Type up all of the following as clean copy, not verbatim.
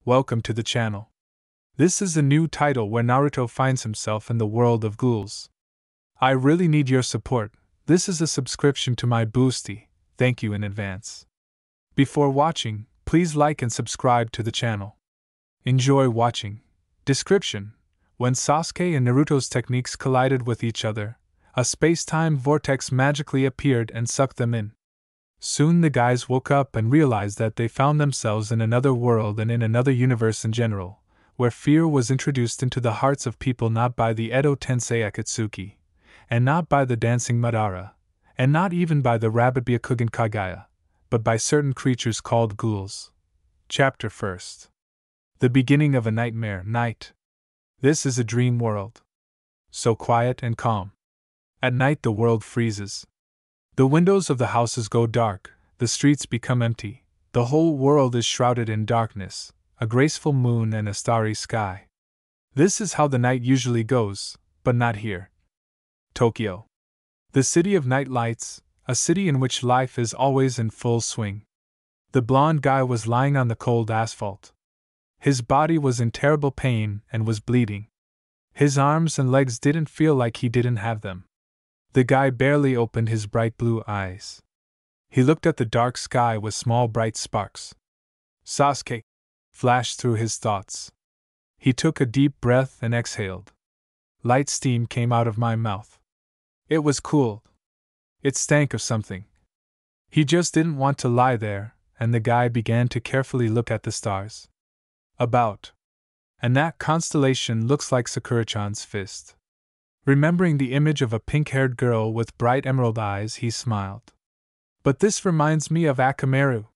Welcome to the channel. This is a new title where Naruto finds himself in the world of ghouls. I really need your support. This is a subscription to my boosty, thank you in advance. Before watching, please like and subscribe to the channel. Enjoy watching. Description: when Sasuke and Naruto's techniques collided with each other, a space-time vortex magically appeared and sucked them in. Soon the guys woke up and realized that they found themselves in another world and in another universe in general, where fear was introduced into the hearts of people not by the Edo Tensei Akatsuki, and not by the dancing Madara, and not even by the Borutobyakugan Kagaya, but by certain creatures called ghouls. Chapter 1. The beginning of a nightmare night. This is a dream world. So quiet and calm. At night the world freezes. The windows of the houses go dark, the streets become empty, the whole world is shrouded in darkness, a graceful moon and a starry sky. This is how the night usually goes, but not here. Tokyo. The city of night lights, a city in which life is always in full swing. The blonde guy was lying on the cold asphalt. His body was in terrible pain and was bleeding. His arms and legs didn't feel like he didn't have them. The guy barely opened his bright blue eyes. He looked at the dark sky with small bright sparks. Sasuke flashed through his thoughts. He took a deep breath and exhaled. Light steam came out of my mouth. It was cool. It stank of something. He just didn't want to lie there, and the guy began to carefully look at the stars. And that constellation looks like Sakura-chan's fist. Remembering the image of a pink-haired girl with bright emerald eyes, he smiled. But this reminds me of Akamaru.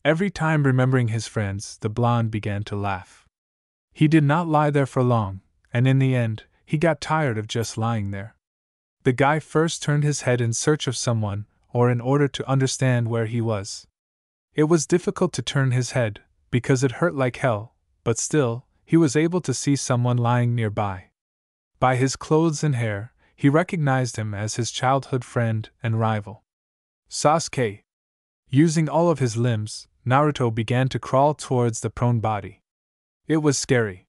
Every time remembering his friends, the blonde began to laugh. He did not lie there for long, and in the end, he got tired of just lying there. The guy first turned his head in search of someone, or in order to understand where he was. It was difficult to turn his head, because it hurt like hell, but still, he was able to see someone lying nearby. By his clothes and hair, he recognized him as his childhood friend and rival. Sasuke. Using all of his limbs, Naruto began to crawl towards the prone body. It was scary.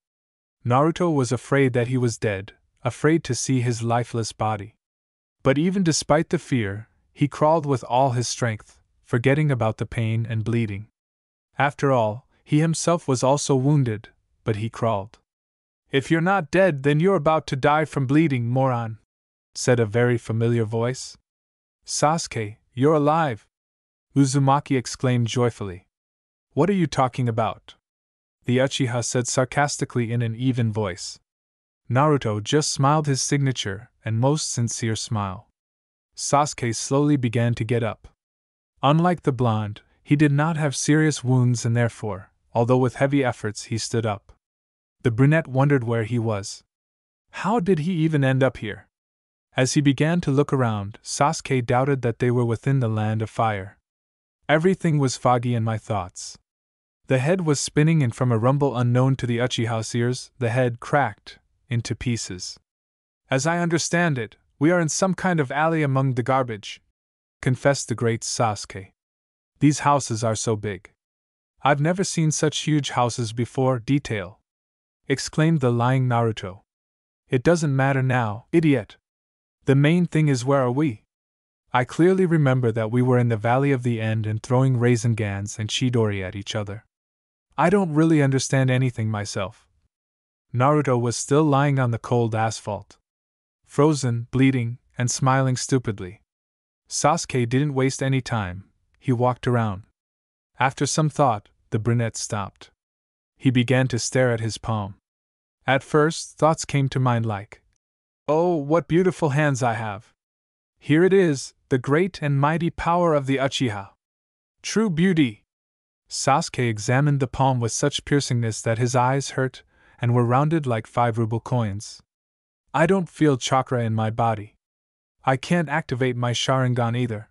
Naruto was afraid that he was dead, afraid to see his lifeless body. But even despite the fear, he crawled with all his strength, forgetting about the pain and bleeding. After all, he himself was also wounded, but he crawled. "If you're not dead, then you're about to die from bleeding, moron," said a very familiar voice. "Sasuke, you're alive!" Uzumaki exclaimed joyfully. "What are you talking about?" the Uchiha said sarcastically in an even voice. Naruto just smiled his signature and most sincere smile. Sasuke slowly began to get up. Unlike the blonde, he did not have serious wounds and therefore, although with heavy efforts, he stood up. The brunette wondered where he was. How did he even end up here? As he began to look around, Sasuke doubted that they were within the land of fire. Everything was foggy in my thoughts. The head was spinning, and from a rumble unknown to the Uchiha's ears, the head cracked into pieces. "As I understand it, we are in some kind of alley among the garbage," confessed the great Sasuke. "These houses are so big. I've never seen such huge houses before." Detail. Exclaimed the lying Naruto. "It doesn't matter now, idiot. The main thing is, where are we? I clearly remember that we were in the Valley of the End and throwing raisingans and chidori at each other. I don't really understand anything myself." Naruto was still lying on the cold asphalt. Frozen, bleeding, and smiling stupidly. Sasuke didn't waste any time. He walked around. After some thought, the brunette stopped. He began to stare at his palm. At first, thoughts came to mind like, "Oh, what beautiful hands I have! Here it is, the great and mighty power of the Uchiha. True beauty!" Sasuke examined the palm with such piercingness that his eyes hurt and were rounded like 5-ruble coins. "I don't feel chakra in my body. I can't activate my Sharingan either.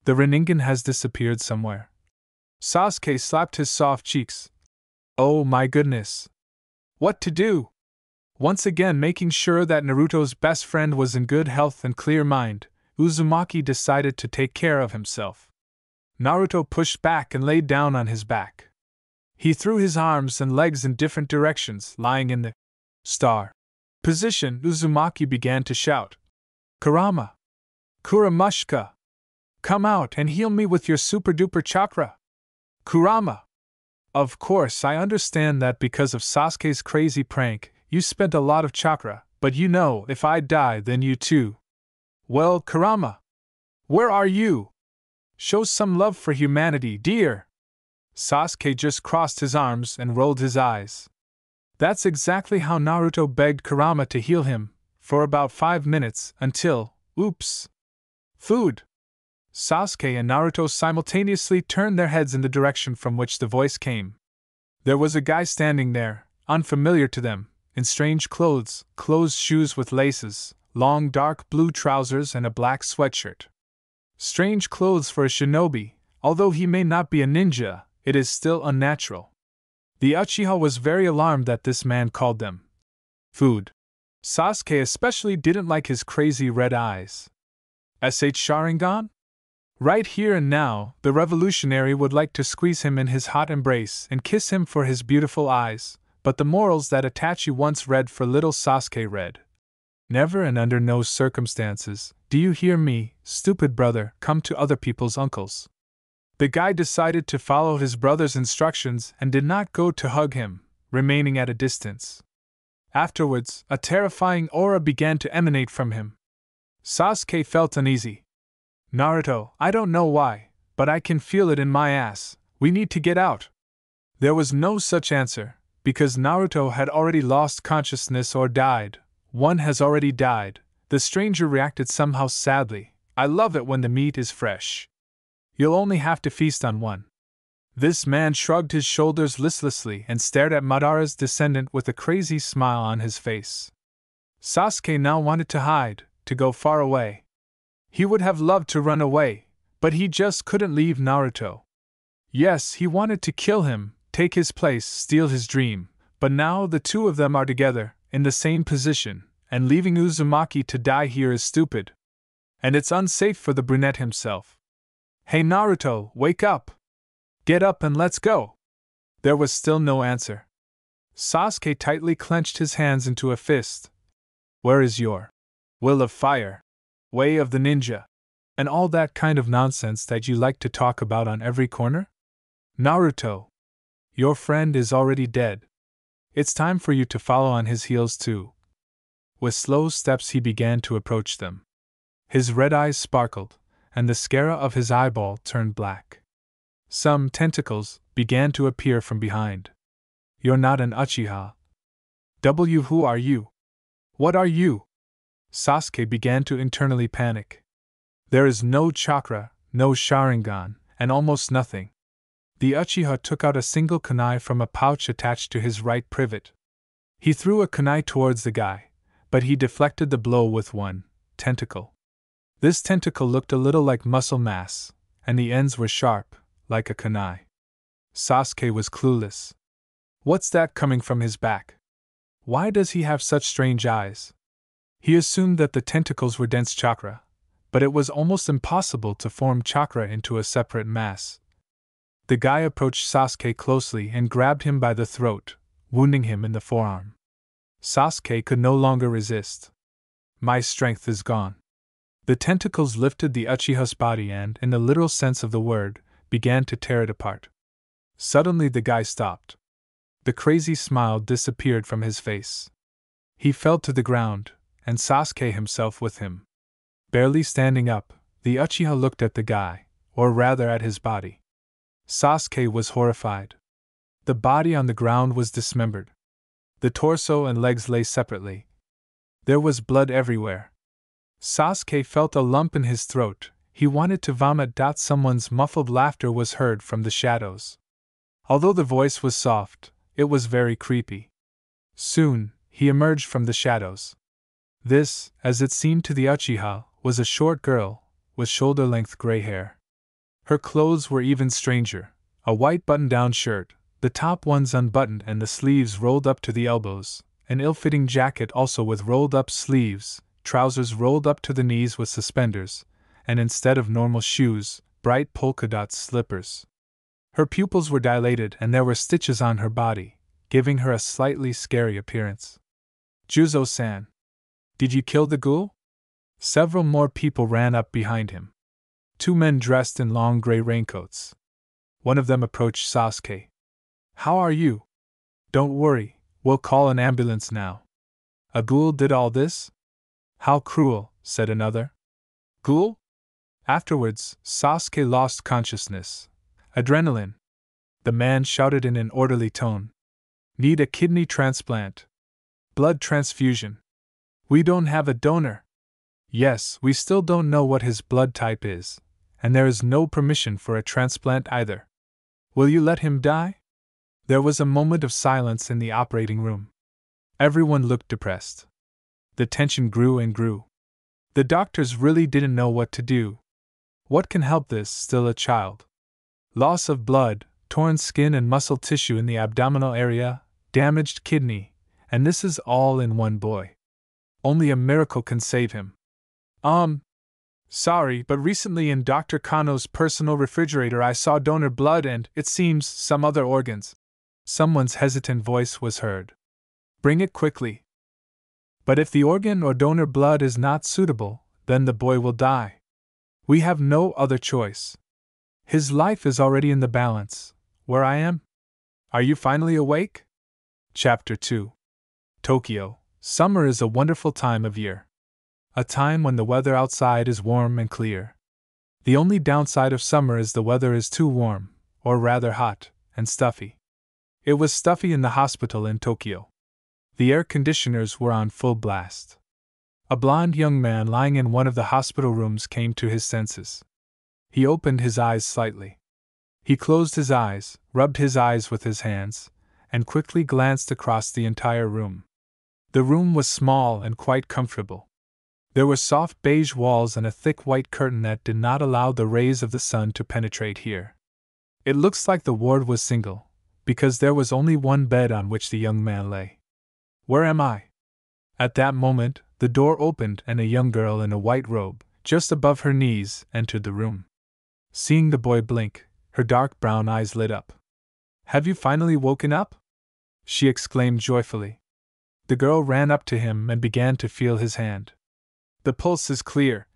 The rinnegan has disappeared somewhere." Sasuke slapped his soft cheeks. Oh my goodness! What to do? Once again, making sure that Naruto's best friend was in good health and clear mind, Uzumaki decided to take care of himself. Naruto pushed back and laid down on his back. He threw his arms and legs in different directions, lying in the star position. Uzumaki began to shout, "Kurama! Kuramushka! Come out and heal me with your super-duper chakra! Kurama!" Of course, I understand that because of Sasuke's crazy prank, you spent a lot of chakra, but you know, if I die, then you too. Well, Kurama! Where are you? Show some love for humanity, dear! Sasuke just crossed his arms and rolled his eyes. That's exactly how Naruto begged Kurama to heal him, for about 5 minutes, until, oops! Food! Sasuke and Naruto simultaneously turned their heads in the direction from which the voice came. There was a guy standing there, unfamiliar to them, in strange clothes, closed shoes with laces, long dark blue trousers and a black sweatshirt. Strange clothes for a shinobi, although he may not be a ninja, it is still unnatural. The Uchiha was very alarmed that this man called them food. Sasuke especially didn't like his crazy red eyes. Sharingan? Right here and now, the revolutionary would like to squeeze him in his hot embrace and kiss him for his beautiful eyes, but the morals that Itachi once read for little Sasuke read. Never and under no circumstances, do you hear me, stupid brother, come to other people's uncles. The guy decided to follow his brother's instructions and did not go to hug him, remaining at a distance. Afterwards, a terrifying aura began to emanate from him. Sasuke felt uneasy. Naruto, I don't know why, but I can feel it in my ass. We need to get out. There was no such answer, because Naruto had already lost consciousness or died. One has already died. The stranger reacted somehow sadly. I love it when the meat is fresh. You'll only have to feast on one. This man shrugged his shoulders listlessly and stared at Madara's descendant with a crazy smile on his face. Sasuke now wanted to hide, to go far away. He would have loved to run away, but he just couldn't leave Naruto. Yes, he wanted to kill him, take his place, steal his dream, but now the two of them are together, in the same position, and leaving Uzumaki to die here is stupid. And it's unsafe for the brunette himself. Hey Naruto, wake up! Get up and let's go! There was still no answer. Sasuke tightly clenched his hands into a fist. Where is your will of fire? Way of the ninja? And all that kind of nonsense that you like to talk about on every corner? Naruto! Your friend is already dead. It's time for you to follow on his heels too. With slow steps he began to approach them. His red eyes sparkled, and the sclera of his eyeball turned black. Some tentacles began to appear from behind. You're not an Uchiha. Who are you? What are you? Sasuke began to internally panic. There is no chakra, no Sharingan, and almost nothing. The Uchiha took out a single kunai from a pouch attached to his right privet. He threw a kunai towards the guy, but he deflected the blow with one tentacle. This tentacle looked a little like muscle mass, and the ends were sharp, like a kunai. Sasuke was clueless. What's that coming from his back? Why does he have such strange eyes? He assumed that the tentacles were dense chakra, but it was almost impossible to form chakra into a separate mass. The guy approached Sasuke closely and grabbed him by the throat, wounding him in the forearm. Sasuke could no longer resist. My strength is gone. The tentacles lifted the Uchiha's body and, in the literal sense of the word, began to tear it apart. Suddenly the guy stopped. The crazy smile disappeared from his face. He fell to the ground, and Sasuke himself with him. Barely standing up, the Uchiha looked at the guy, or rather at his body. Sasuke was horrified. The body on the ground was dismembered. The torso and legs lay separately. There was blood everywhere. Sasuke felt a lump in his throat. He wanted to vomit. Someone's muffled laughter was heard from the shadows. Although the voice was soft, it was very creepy. Soon, he emerged from the shadows. This, as it seemed to the Uchiha, was a short girl, with shoulder-length gray hair. Her clothes were even stranger, a white button-down shirt, the top ones unbuttoned and the sleeves rolled up to the elbows, an ill-fitting jacket also with rolled-up sleeves, trousers rolled up to the knees with suspenders, and instead of normal shoes, bright polka-dot slippers. Her pupils were dilated and there were stitches on her body, giving her a slightly scary appearance. Juzo-san, did you kill the ghoul? Several more people ran up behind him. 2 men dressed in long gray raincoats. One of them approached Sasuke. How are you? Don't worry, we'll call an ambulance now. A ghoul did all this? How cruel, said another. Ghoul? Afterwards, Sasuke lost consciousness. Adrenaline. The man shouted in an orderly tone. Need a kidney transplant. Blood transfusion. We don't have a donor. Yes, we still don't know what his blood type is, and there is no permission for a transplant either. Will you let him die? There was a moment of silence in the operating room. Everyone looked depressed. The tension grew and grew. The doctors really didn't know what to do. What can help this still a child? Loss of blood, torn skin and muscle tissue in the abdominal area, damaged kidney, and this is all in one boy. Only a miracle can save him. Sorry, but recently in Dr. Kano's personal refrigerator I saw donor blood and, it seems, some other organs. Someone's hesitant voice was heard. Bring it quickly. But if the organ or donor blood is not suitable, then the boy will die. We have no other choice. His life is already in the balance, where I am. Are you finally awake? Chapter 2. Tokyo, summer is a wonderful time of year. A time when the weather outside is warm and clear. The only downside of summer is the weather is too warm, or rather hot, and stuffy. It was stuffy in the hospital in Tokyo. The air conditioners were on full blast. A blond young man lying in one of the hospital rooms came to his senses. He opened his eyes slightly. He closed his eyes, rubbed his eyes with his hands, and quickly glanced across the entire room. The room was small and quite comfortable. There were soft beige walls and a thick white curtain that did not allow the rays of the sun to penetrate here. It looks like the ward was single, because there was only one bed on which the young man lay. Where am I? At that moment, the door opened and a young girl in a white robe, just above her knees, entered the room. Seeing the boy blink, her dark brown eyes lit up. Have you finally woken up? She exclaimed joyfully. The girl ran up to him and began to feel his hand. The pulse is clear.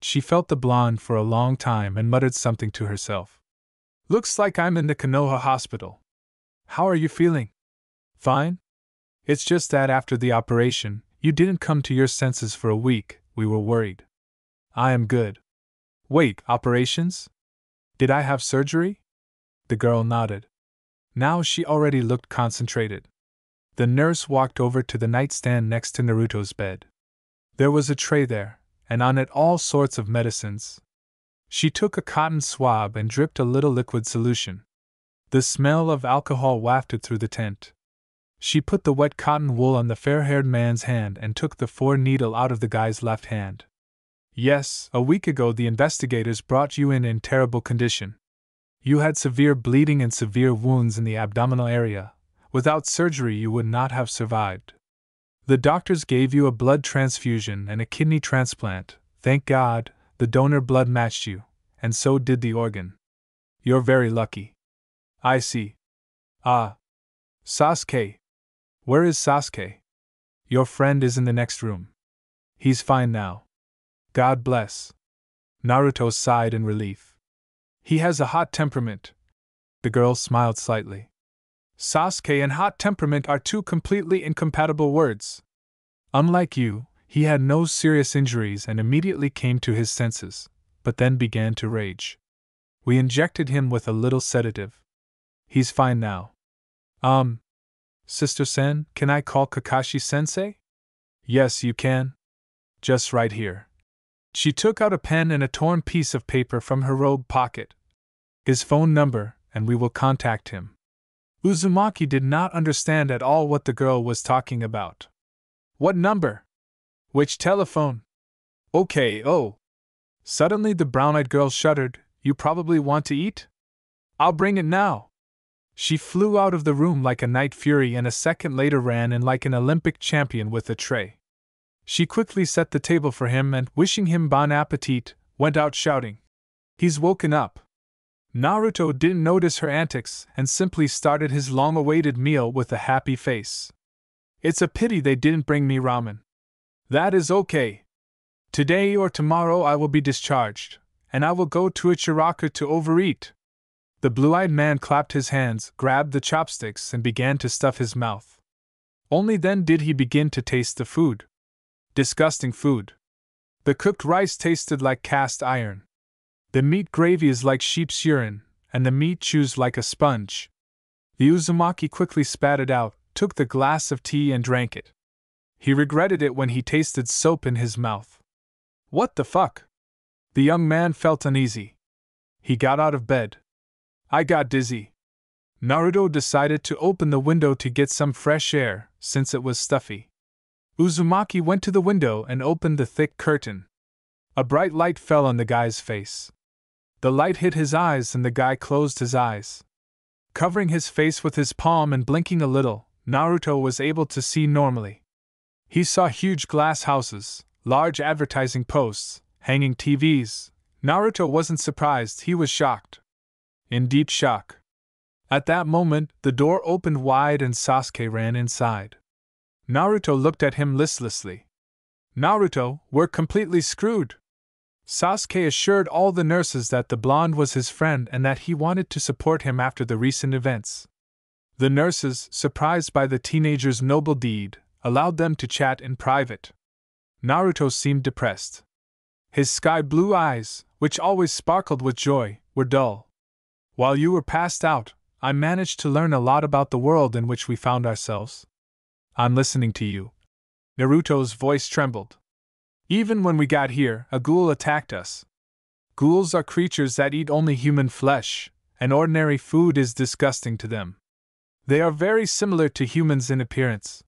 She felt the blonde for a long time and muttered something to herself. Looks like I'm in the Konoha hospital. How are you feeling? Fine? It's just that after the operation, you didn't come to your senses for a week, we were worried. I am good. Wait, operations? Did I have surgery? The girl nodded. Now she already looked concentrated. The nurse walked over to the nightstand next to Naruto's bed. There was a tray there, and on it all sorts of medicines. She took a cotton swab and dripped a little liquid solution. The smell of alcohol wafted through the tent. She put the wet cotton wool on the fair-haired man's hand and took the 4-needle out of the guy's left hand. Yes, a week ago the investigators brought you in terrible condition. You had severe bleeding and severe wounds in the abdominal area. Without surgery you would not have survived. The doctors gave you a blood transfusion and a kidney transplant. Thank God, the donor blood matched you, and so did the organ. You're very lucky. I see. Ah. Sasuke. Where is Sasuke? Your friend is in the next room. He's fine now. God bless. Naruto sighed in relief. He has a hot temperament. The girl smiled slightly. Sasuke and hot temperament are two completely incompatible words. Unlike you, he had no serious injuries and immediately came to his senses, but then began to rage. We injected him with a little sedative. He's fine now. Sister-sen, can I call Kakashi-sensei? Yes, you can. Just right here. She took out a pen and a torn piece of paper from her robe pocket. His phone number, and we will contact him. Uzumaki did not understand at all what the girl was talking about. What number? Which telephone? Okay, oh. Suddenly the brown-eyed girl shuddered. You probably want to eat? I'll bring it now. She flew out of the room like a night fury and a second later ran in like an Olympic champion with a tray. She quickly set the table for him and, wishing him bon appetit, went out shouting. He's woken up. Naruto didn't notice her antics and simply started his long-awaited meal with a happy face. It's a pity they didn't bring me ramen. That is okay. Today or tomorrow I will be discharged, and I will go to Ichiraku to overeat. The blue-eyed man clapped his hands, grabbed the chopsticks, and began to stuff his mouth. Only then did he begin to taste the food. Disgusting food. The cooked rice tasted like cast iron. The meat gravy is like sheep's urine, and the meat chews like a sponge. The Uzumaki quickly spat it out, took the glass of tea and drank it. He regretted it when he tasted soap in his mouth. What the fuck? The young man felt uneasy. He got out of bed. I got dizzy. Naruto decided to open the window to get some fresh air, since it was stuffy. Uzumaki went to the window and opened the thick curtain. A bright light fell on the guy's face. The light hit his eyes and the guy closed his eyes. Covering his face with his palm and blinking a little, Naruto was able to see normally. He saw huge glass houses, large advertising posts, hanging TVs. Naruto wasn't surprised, he was shocked. In deep shock. At that moment, the door opened wide and Sasuke ran inside. Naruto looked at him listlessly. Naruto, we're completely screwed. Sasuke assured all the nurses that the blonde was his friend and that he wanted to support him after the recent events. The nurses, surprised by the teenager's noble deed, allowed them to chat in private. Naruto seemed depressed. His sky-blue eyes, which always sparkled with joy, were dull. While you were passed out, I managed to learn a lot about the world in which we found ourselves. I'm listening to you. Naruto's voice trembled. Even when we got here, a ghoul attacked us. Ghouls are creatures that eat only human flesh, and ordinary food is disgusting to them. They are very similar to humans in appearance.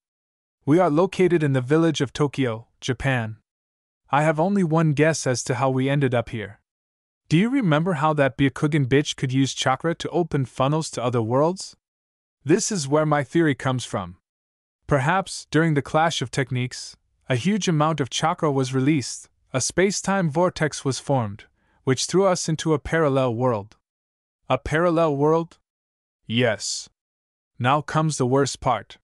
We are located in the village of Tokyo, Japan. I have only one guess as to how we ended up here. Do you remember how that Byakugan bitch could use chakra to open funnels to other worlds? This is where my theory comes from. Perhaps, during the clash of techniques, a huge amount of chakra was released, a space-time vortex was formed, which threw us into a parallel world. A parallel world? Yes. Now comes the worst part.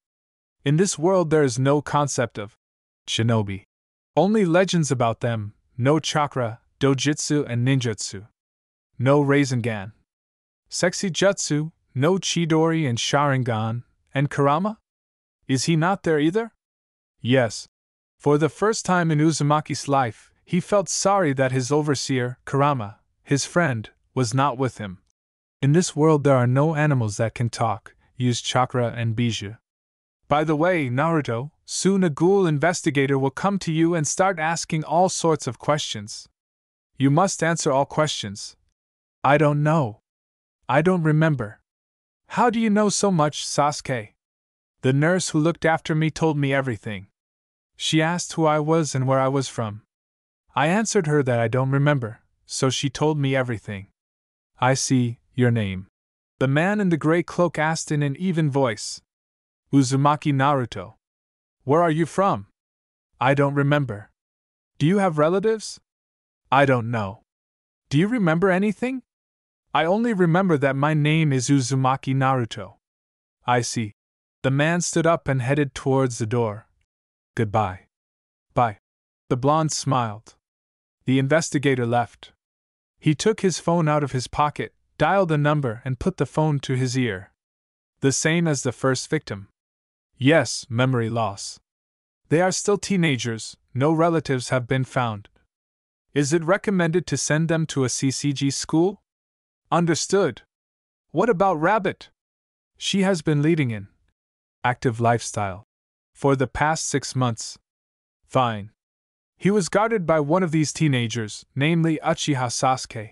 In this world there is no concept of shinobi. Only legends about them, no chakra, dojutsu and ninjutsu. No Rasengan. Sexy jutsu, no Chidori and Sharingan, and Kurama? Is he not there either? Yes. For the first time in Uzumaki's life, he felt sorry that his overseer, Kurama, his friend, was not with him. In this world there are no animals that can talk, use chakra and bijou. By the way, Naruto, soon a ghoul investigator will come to you and start asking all sorts of questions. You must answer all questions. I don't know. I don't remember. How do you know so much, Sasuke? The nurse who looked after me told me everything. She asked who I was and where I was from. I answered her that I don't remember, so she told me everything. I see, your name. The man in the gray cloak asked in an even voice. Uzumaki Naruto. Where are you from? I don't remember. Do you have relatives? I don't know. Do you remember anything? I only remember that my name is Uzumaki Naruto. I see. The man stood up and headed towards the door. Goodbye. Bye. The blonde smiled. The investigator left. He took his phone out of his pocket, dialed a number and put the phone to his ear. The same as the first victim. Yes, memory loss. They are still teenagers, no relatives have been found. Is it recommended to send them to a CCG school? Understood. What about Rabbit? She has been leading an active lifestyle for the past 6 months. Fine. He was guarded by one of these teenagers, namely Uchiha Sasuke.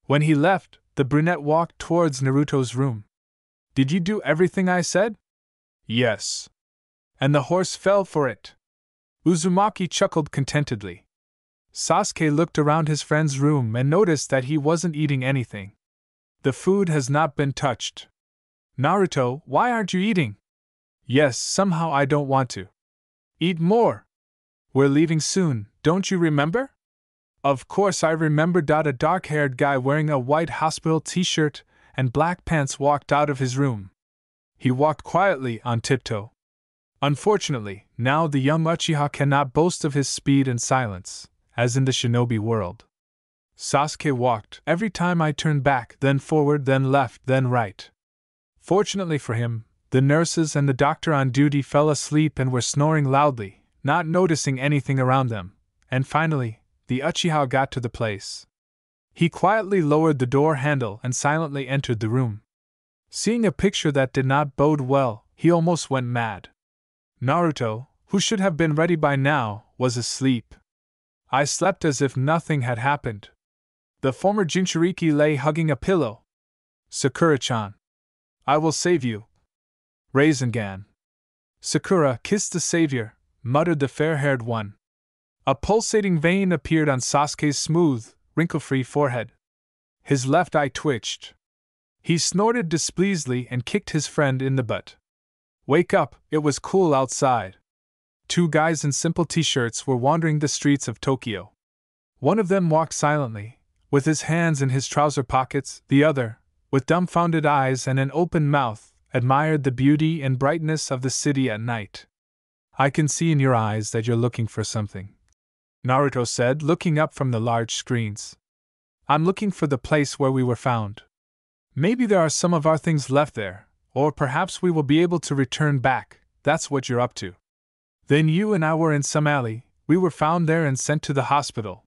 When he left, the brunette walked towards Naruto's room. Did you do everything I said? Yes. And the horse fell for it. Uzumaki chuckled contentedly. Sasuke looked around his friend's room and noticed that he wasn't eating anything. The food has not been touched. Naruto, why aren't you eating? Yes, somehow I don't want to. Eat more. We're leaving soon, don't you remember? Of course, I remembered. A dark-haired guy wearing a white hospital t-shirt and black pants walked out of his room. He walked quietly on tiptoe. Unfortunately, now the young Uchiha cannot boast of his speed and silence, as in the shinobi world. Sasuke walked. Every time I turned back, then forward, then left, then right. Fortunately for him, the nurses and the doctor on duty fell asleep and were snoring loudly, not noticing anything around them, and finally, the Uchiha got to the place. He quietly lowered the door handle and silently entered the room. Seeing a picture that did not bode well, he almost went mad. Naruto, who should have been ready by now, was asleep. I slept as if nothing had happened. The former Jinchuriki lay hugging a pillow. Sakura-chan. I will save you. Rinnegan. Sakura, kiss the savior, muttered the fair-haired one. A pulsating vein appeared on Sasuke's smooth, wrinkle-free forehead. His left eye twitched. He snorted displeasedly and kicked his friend in the butt. Wake up, it was cool outside. Two guys in simple t-shirts were wandering the streets of Tokyo. One of them walked silently, with his hands in his trouser pockets. The other, with dumbfounded eyes and an open mouth, admired the beauty and brightness of the city at night. I can see in your eyes that you're looking for something, Naruto said, looking up from the large screens. I'm looking for the place where we were found. Maybe there are some of our things left there, or perhaps we will be able to return back. That's what you're up to. Then you and I were in some alley, we were found there and sent to the hospital.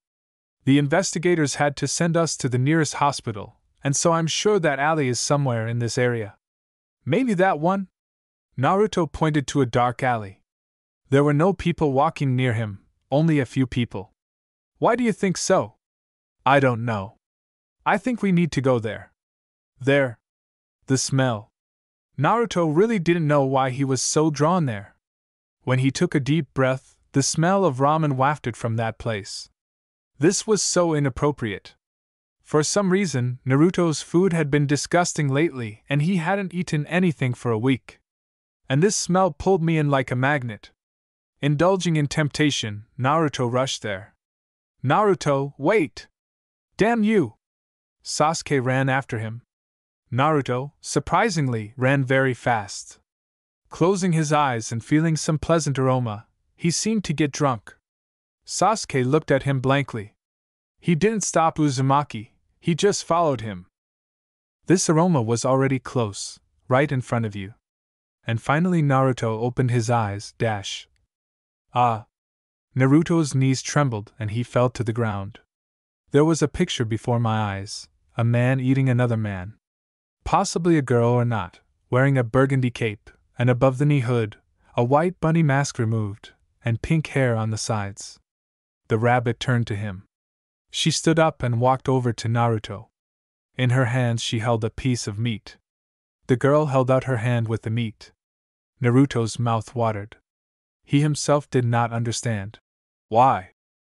The investigators had to send us to the nearest hospital, and so I'm sure that alley is somewhere in this area. Maybe that one? Naruto pointed to a dark alley. There were no people walking near him, only a few people. Why do you think so? I don't know. I think we need to go there. There. The smell. Naruto really didn't know why he was so drawn there. When he took a deep breath, the smell of ramen wafted from that place. This was so inappropriate. For some reason, Naruto's food had been disgusting lately and he hadn't eaten anything for a week. And this smell pulled me in like a magnet. Indulging in temptation, Naruto rushed there. Naruto, wait! Damn you! Sasuke ran after him. Naruto, surprisingly, ran very fast. Closing his eyes and feeling some pleasant aroma, he seemed to get drunk. Sasuke looked at him blankly. He didn't stop Uzumaki, he just followed him. This aroma was already close, right in front of you. And finally Naruto opened his eyes, Ah! Naruto's knees trembled and he fell to the ground. There was a picture before my eyes, a man eating another man. Possibly a girl or not, wearing a burgundy cape, and above the knee hood, a white bunny mask removed, and pink hair on the sides. The rabbit turned to him. She stood up and walked over to Naruto. In her hands she held a piece of meat. The girl held out her hand with the meat. Naruto's mouth watered. He himself did not understand. Why?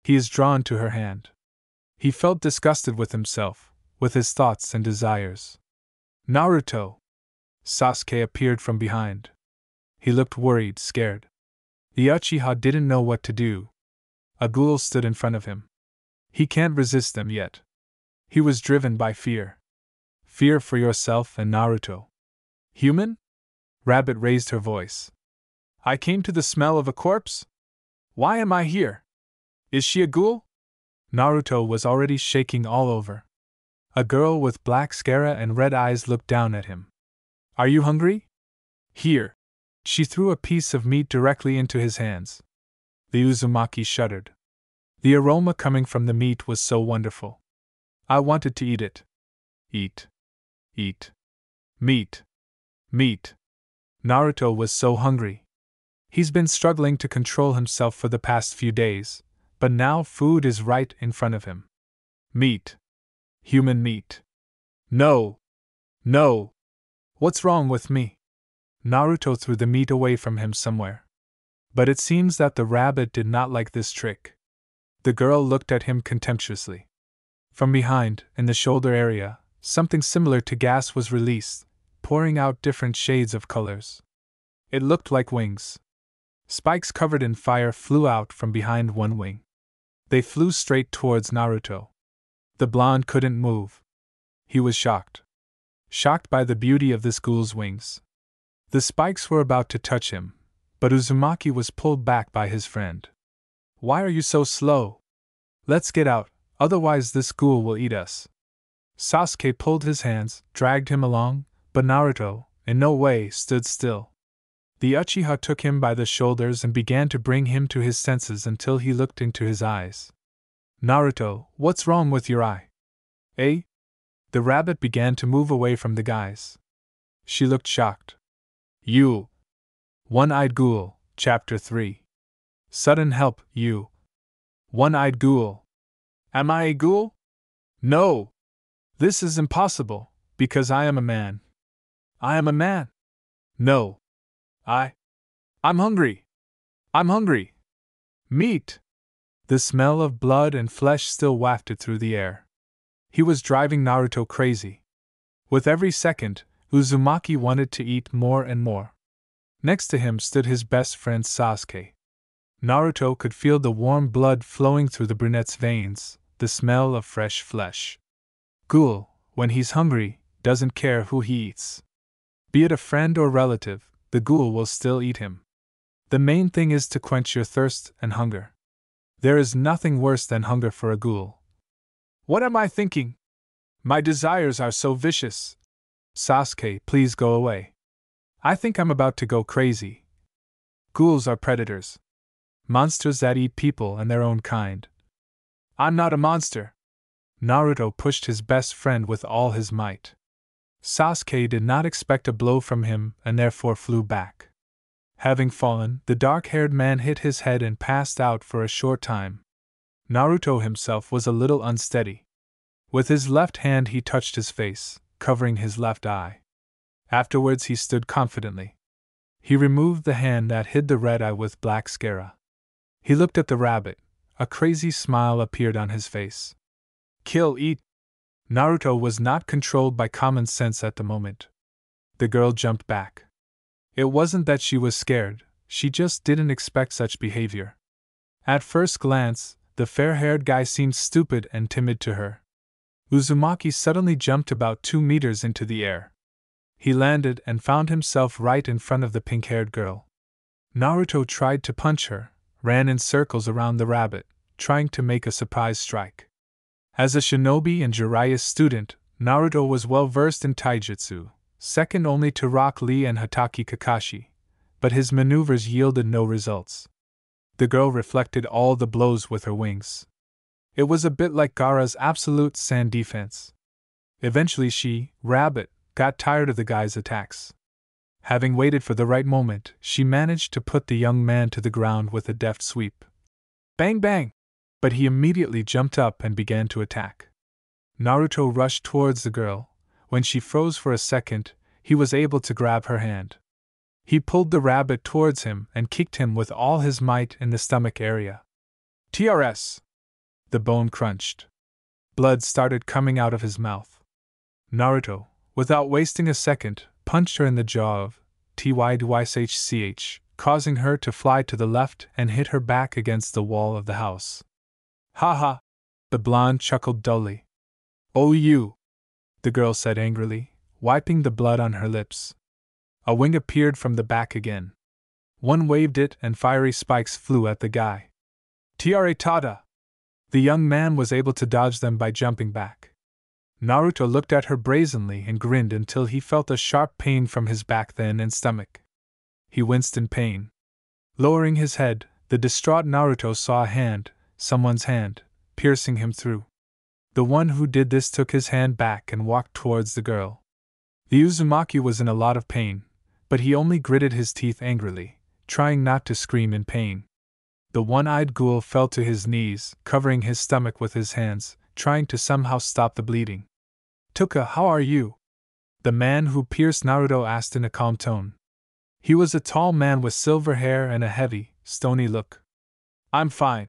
He is drawn to her hand. He felt disgusted with himself, with his thoughts and desires. Naruto! Sasuke appeared from behind. He looked worried, scared. The Uchiha didn't know what to do. A ghoul stood in front of him. He can't resist them yet. He was driven by fear. Fear for yourself and Naruto. Human? Rabbit raised her voice. I came to the smell of a corpse? Why am I here? Is she a ghoul? Naruto was already shaking all over. A girl with black scara and red eyes looked down at him. Are you hungry? Here. She threw a piece of meat directly into his hands. The Uzumaki shuddered. The aroma coming from the meat was so wonderful. I wanted to eat it. Eat. Eat. Meat. Meat. Naruto was so hungry. He's been struggling to control himself for the past few days, but now food is right in front of him. Meat. Human meat. No. No. What's wrong with me? Naruto threw the meat away from him somewhere. But it seems that the rabbit did not like this trick. The girl looked at him contemptuously. From behind, in the shoulder area, something similar to gas was released, pouring out different shades of colors. It looked like wings. Spikes covered in fire flew out from behind one wing. They flew straight towards Naruto. The blonde couldn't move. He was shocked. Shocked by the beauty of this ghoul's wings. The spikes were about to touch him, but Uzumaki was pulled back by his friend. Why are you so slow? Let's get out, otherwise this ghoul will eat us. Sasuke pulled his hands, dragged him along, but Naruto, in no way, stood still. The Uchiha took him by the shoulders and began to bring him to his senses until he looked into his eyes. Naruto, what's wrong with your eye? Eh? The rabbit began to move away from the guys. She looked shocked. You! One-eyed ghoul, Chapter 3. Sudden help, you! One-eyed ghoul! Am I a ghoul? No! This is impossible, because I am a man. I am a man! No! I'm hungry! I'm hungry! Meat! The smell of blood and flesh still wafted through the air. He was driving Naruto crazy. With every second, Uzumaki wanted to eat more and more. Next to him stood his best friend Sasuke. Naruto could feel the warm blood flowing through the brunette's veins, the smell of fresh flesh. Ghoul, when he's hungry, doesn't care who he eats. Be it a friend or relative, the ghoul will still eat him. The main thing is to quench your thirst and hunger. There is nothing worse than hunger for a ghoul. What am I thinking? My desires are so vicious. Sasuke, please go away. I think I'm about to go crazy. Ghouls are predators. Monsters that eat people and their own kind. I'm not a monster. Naruto pushed his best friend with all his might. Sasuke did not expect a blow from him and therefore flew back. Having fallen, the dark-haired man hit his head and passed out for a short time. Naruto himself was a little unsteady. With his left hand he touched his face, covering his left eye. Afterwards he stood confidently. He removed the hand that hid the red eye with black scara. He looked at the rabbit. A crazy smile appeared on his face. Kill, eat. Naruto was not controlled by common sense at the moment. The girl jumped back. It wasn't that she was scared, she just didn't expect such behavior. At first glance, the fair-haired guy seemed stupid and timid to her. Uzumaki suddenly jumped about 2 meters into the air. He landed and found himself right in front of the pink-haired girl. Naruto tried to punch her, ran in circles around the rabbit, trying to make a surprise strike. As a shinobi and Jiraiya student, Naruto was well versed in taijutsu, second only to Rock Lee and Hatake Kakashi, but his maneuvers yielded no results. The girl reflected all the blows with her wings. It was a bit like Gaara's absolute sand defense. Eventually she, Rabbit, got tired of the guy's attacks. Having waited for the right moment, she managed to put the young man to the ground with a deft sweep. Bang bang! But he immediately jumped up and began to attack. Naruto rushed towards the girl. When she froze for a second, he was able to grab her hand. He pulled the rabbit towards him and kicked him with all his might in the stomach area. TRS! The bone crunched. Blood started coming out of his mouth. Naruto, without wasting a second, punched her in the jaw of TYDYSHCH, causing her to fly to the left and hit her back against the wall of the house. Ha ha! The blonde chuckled dully. Oh you! The girl said angrily, wiping the blood on her lips. A wing appeared from the back again. One waved it and fiery spikes flew at the guy. Tiare Tada! The young man was able to dodge them by jumping back. Naruto looked at her brazenly and grinned until he felt a sharp pain from his back then and stomach. He winced in pain. Lowering his head, the distraught Naruto saw a hand, someone's hand, piercing him through. The one who did this took his hand back and walked towards the girl. The Uzumaki was in a lot of pain, but he only gritted his teeth angrily, trying not to scream in pain. The one-eyed ghoul fell to his knees, covering his stomach with his hands, trying to somehow stop the bleeding. Tuka, how are you? The man who pierced Naruto asked in a calm tone. He was a tall man with silver hair and a heavy, stony look. I'm fine,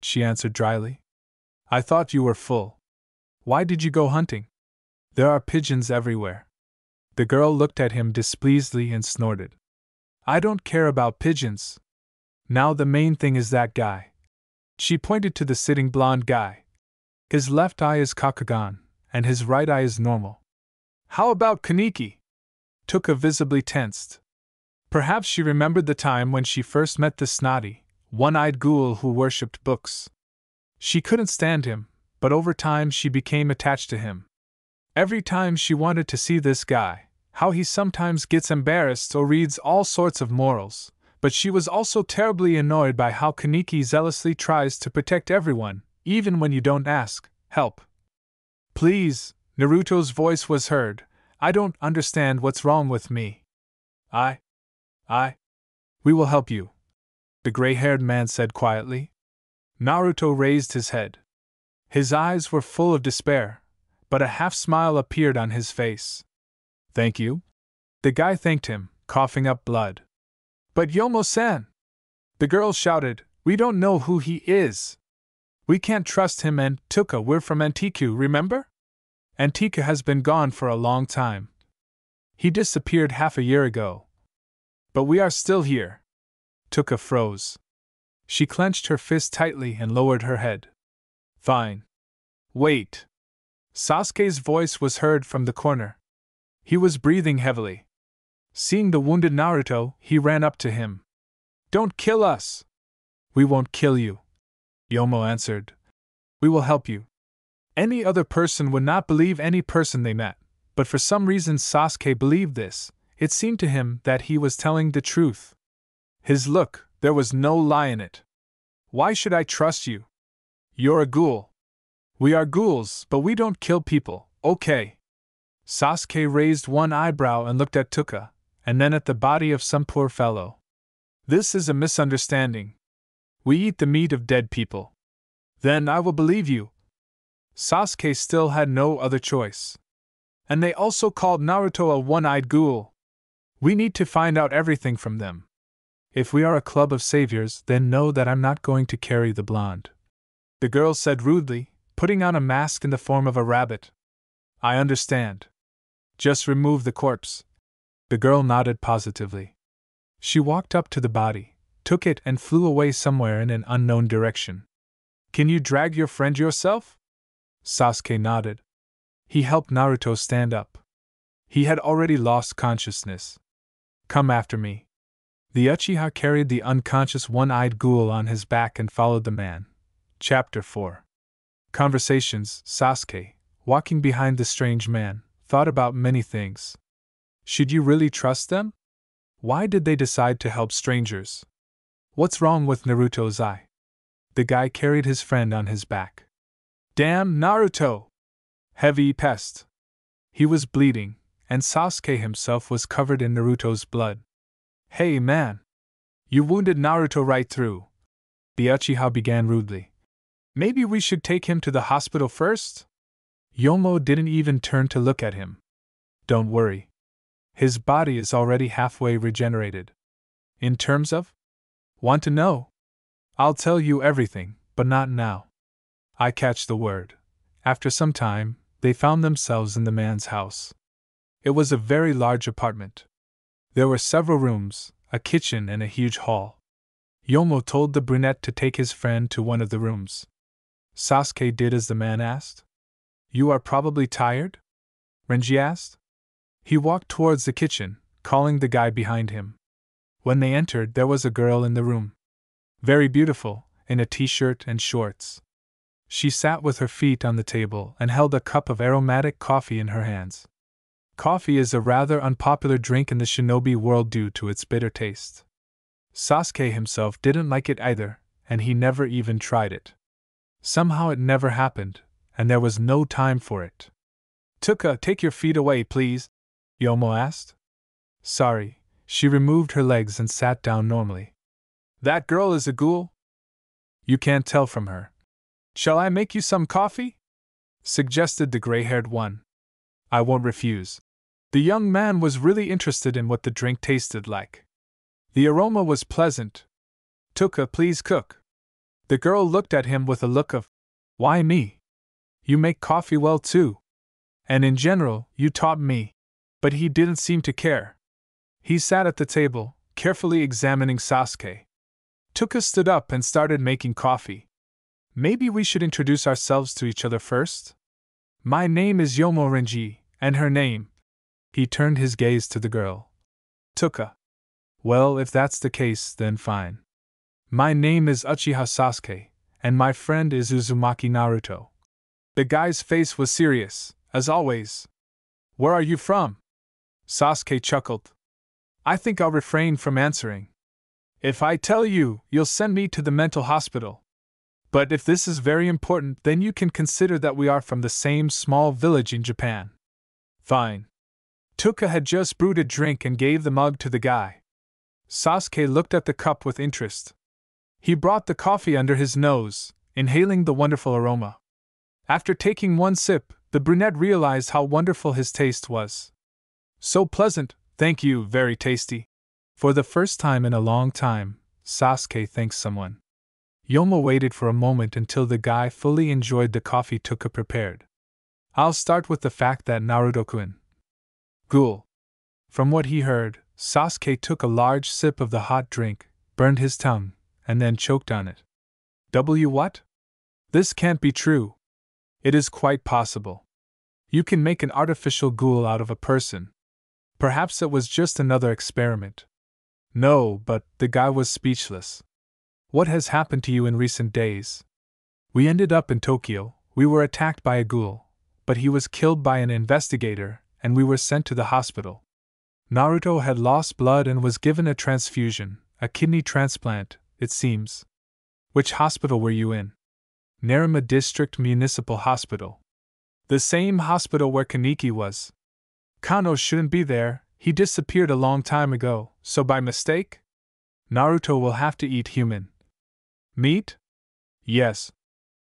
she answered dryly. I thought you were full. Why did you go hunting? There are pigeons everywhere. The girl looked at him displeasedly and snorted. I don't care about pigeons. Now the main thing is that guy. She pointed to the sitting blonde guy. His left eye is Kakugan, and his right eye is normal. How about Kaneki? Tuka visibly tensed. Perhaps she remembered the time when she first met the snotty, one-eyed ghoul who worshipped books. She couldn't stand him, but over time she became attached to him. Every time she wanted to see this guy, how he sometimes gets embarrassed or reads all sorts of morals, but she was also terribly annoyed by how Kaneki zealously tries to protect everyone, even when you don't ask, help. Please, Naruto's voice was heard, I don't understand what's wrong with me. We will help you, the gray-haired man said quietly. Naruto raised his head. His eyes were full of despair, but a half-smile appeared on his face. Thank you? The guy thanked him, coughing up blood. But Yomo-san! The girl shouted, we don't know who he is. We can't trust him and, Tuka, we're from Antiku, remember? Antika has been gone for a long time. He disappeared half a year ago. But we are still here. Tuka froze. She clenched her fist tightly and lowered her head. Fine. Wait. Sasuke's voice was heard from the corner. He was breathing heavily. Seeing the wounded Naruto, he ran up to him. Don't kill us! We won't kill you, Yomo answered. We will help you. Any other person would not believe any person they met, but for some reason Sasuke believed this. It seemed to him that he was telling the truth. His look, there was no lie in it. Why should I trust you? You're a ghoul. We are ghouls, but we don't kill people, okay? Sasuke raised one eyebrow and looked at Tuka, and then at the body of some poor fellow. This is a misunderstanding. We eat the meat of dead people. Then I will believe you. Sasuke still had no other choice. And they also called Naruto a one-eyed ghoul. We need to find out everything from them. If we are a club of saviors, then know that I'm not going to carry the blonde. The girl said rudely, putting on a mask in the form of a rabbit. I understand. Just remove the corpse. The girl nodded positively. She walked up to the body, took it and flew away somewhere in an unknown direction. Can you drag your friend yourself? Sasuke nodded. He helped Naruto stand up. He had already lost consciousness. Come after me. The Uchiha carried the unconscious one-eyed ghoul on his back and followed the man. Chapter 4. Conversations. Sasuke, walking behind the strange man, thought about many things. Should you really trust them? Why did they decide to help strangers? What's wrong with Naruto's eye? The guy carried his friend on his back. Damn Naruto! Heavy pest. He was bleeding, and Sasuke himself was covered in Naruto's blood. Hey man! You wounded Naruto right through. The Uchiha began rudely. Maybe we should take him to the hospital first? Yomo didn't even turn to look at him. Don't worry. His body is already halfway regenerated. In terms of? Want to know? I'll tell you everything, but not now. I catch the word. After some time, they found themselves in the man's house. It was a very large apartment. There were several rooms, a kitchen and a huge hall. Yomo told the brunette to take his friend to one of the rooms. Sasuke did as the man asked. You are probably tired? Renji asked. He walked towards the kitchen, calling the guy behind him. When they entered, there was a girl in the room. Very beautiful, in a t-shirt and shorts. She sat with her feet on the table and held a cup of aromatic coffee in her hands. Coffee is a rather unpopular drink in the shinobi world due to its bitter taste. Sasuke himself didn't like it either, and he never even tried it. Somehow it never happened, and there was no time for it. Tuka, take your feet away, please, Yomo asked. Sorry, she removed her legs and sat down normally. That girl is a ghoul? You can't tell from her. Shall I make you some coffee? Suggested the gray-haired one. I won't refuse. The young man was really interested in what the drink tasted like. The aroma was pleasant. Tuka, please cook. The girl looked at him with a look of, why me? You make coffee well too. And in general, you taught me. But he didn't seem to care. He sat at the table, carefully examining Sasuke. Tuka stood up and started making coffee. Maybe we should introduce ourselves to each other first? My name is Yomo Renji, and her name. He turned his gaze to the girl. Tuka. Well, if that's the case, then fine. My name is Uchiha Sasuke, and my friend is Uzumaki Naruto. The guy's face was serious, as always. Where are you from? Sasuke chuckled. I think I'll refrain from answering. If I tell you, you'll send me to the mental hospital. But if this is very important, then you can consider that we are from the same small village in Japan. Fine. Tuka had just brewed a drink and gave the mug to the guy. Sasuke looked at the cup with interest. He brought the coffee under his nose, inhaling the wonderful aroma. After taking one sip, the brunette realized how wonderful his taste was. So pleasant, thank you, very tasty. For the first time in a long time, Sasuke thanked someone. Yomo waited for a moment until the guy fully enjoyed the coffee Tuka prepared. I'll start with the fact that Naruto-kun. Gul. From what he heard, Sasuke took a large sip of the hot drink, burned his tongue, and then choked on it. What? This can't be true. It is quite possible. You can make an artificial ghoul out of a person. Perhaps it was just another experiment. No, but the guy was speechless. What has happened to you in recent days? We ended up in Tokyo. We were attacked by a ghoul, but he was killed by an investigator, and we were sent to the hospital. Naruto had lost blood and was given a transfusion, a kidney transplant, it seems. Which hospital were you in? Naruma District Municipal Hospital. The same hospital where Kaneki was. Kano shouldn't be there, he disappeared a long time ago, so by mistake? Naruto will have to eat human meat? Yes.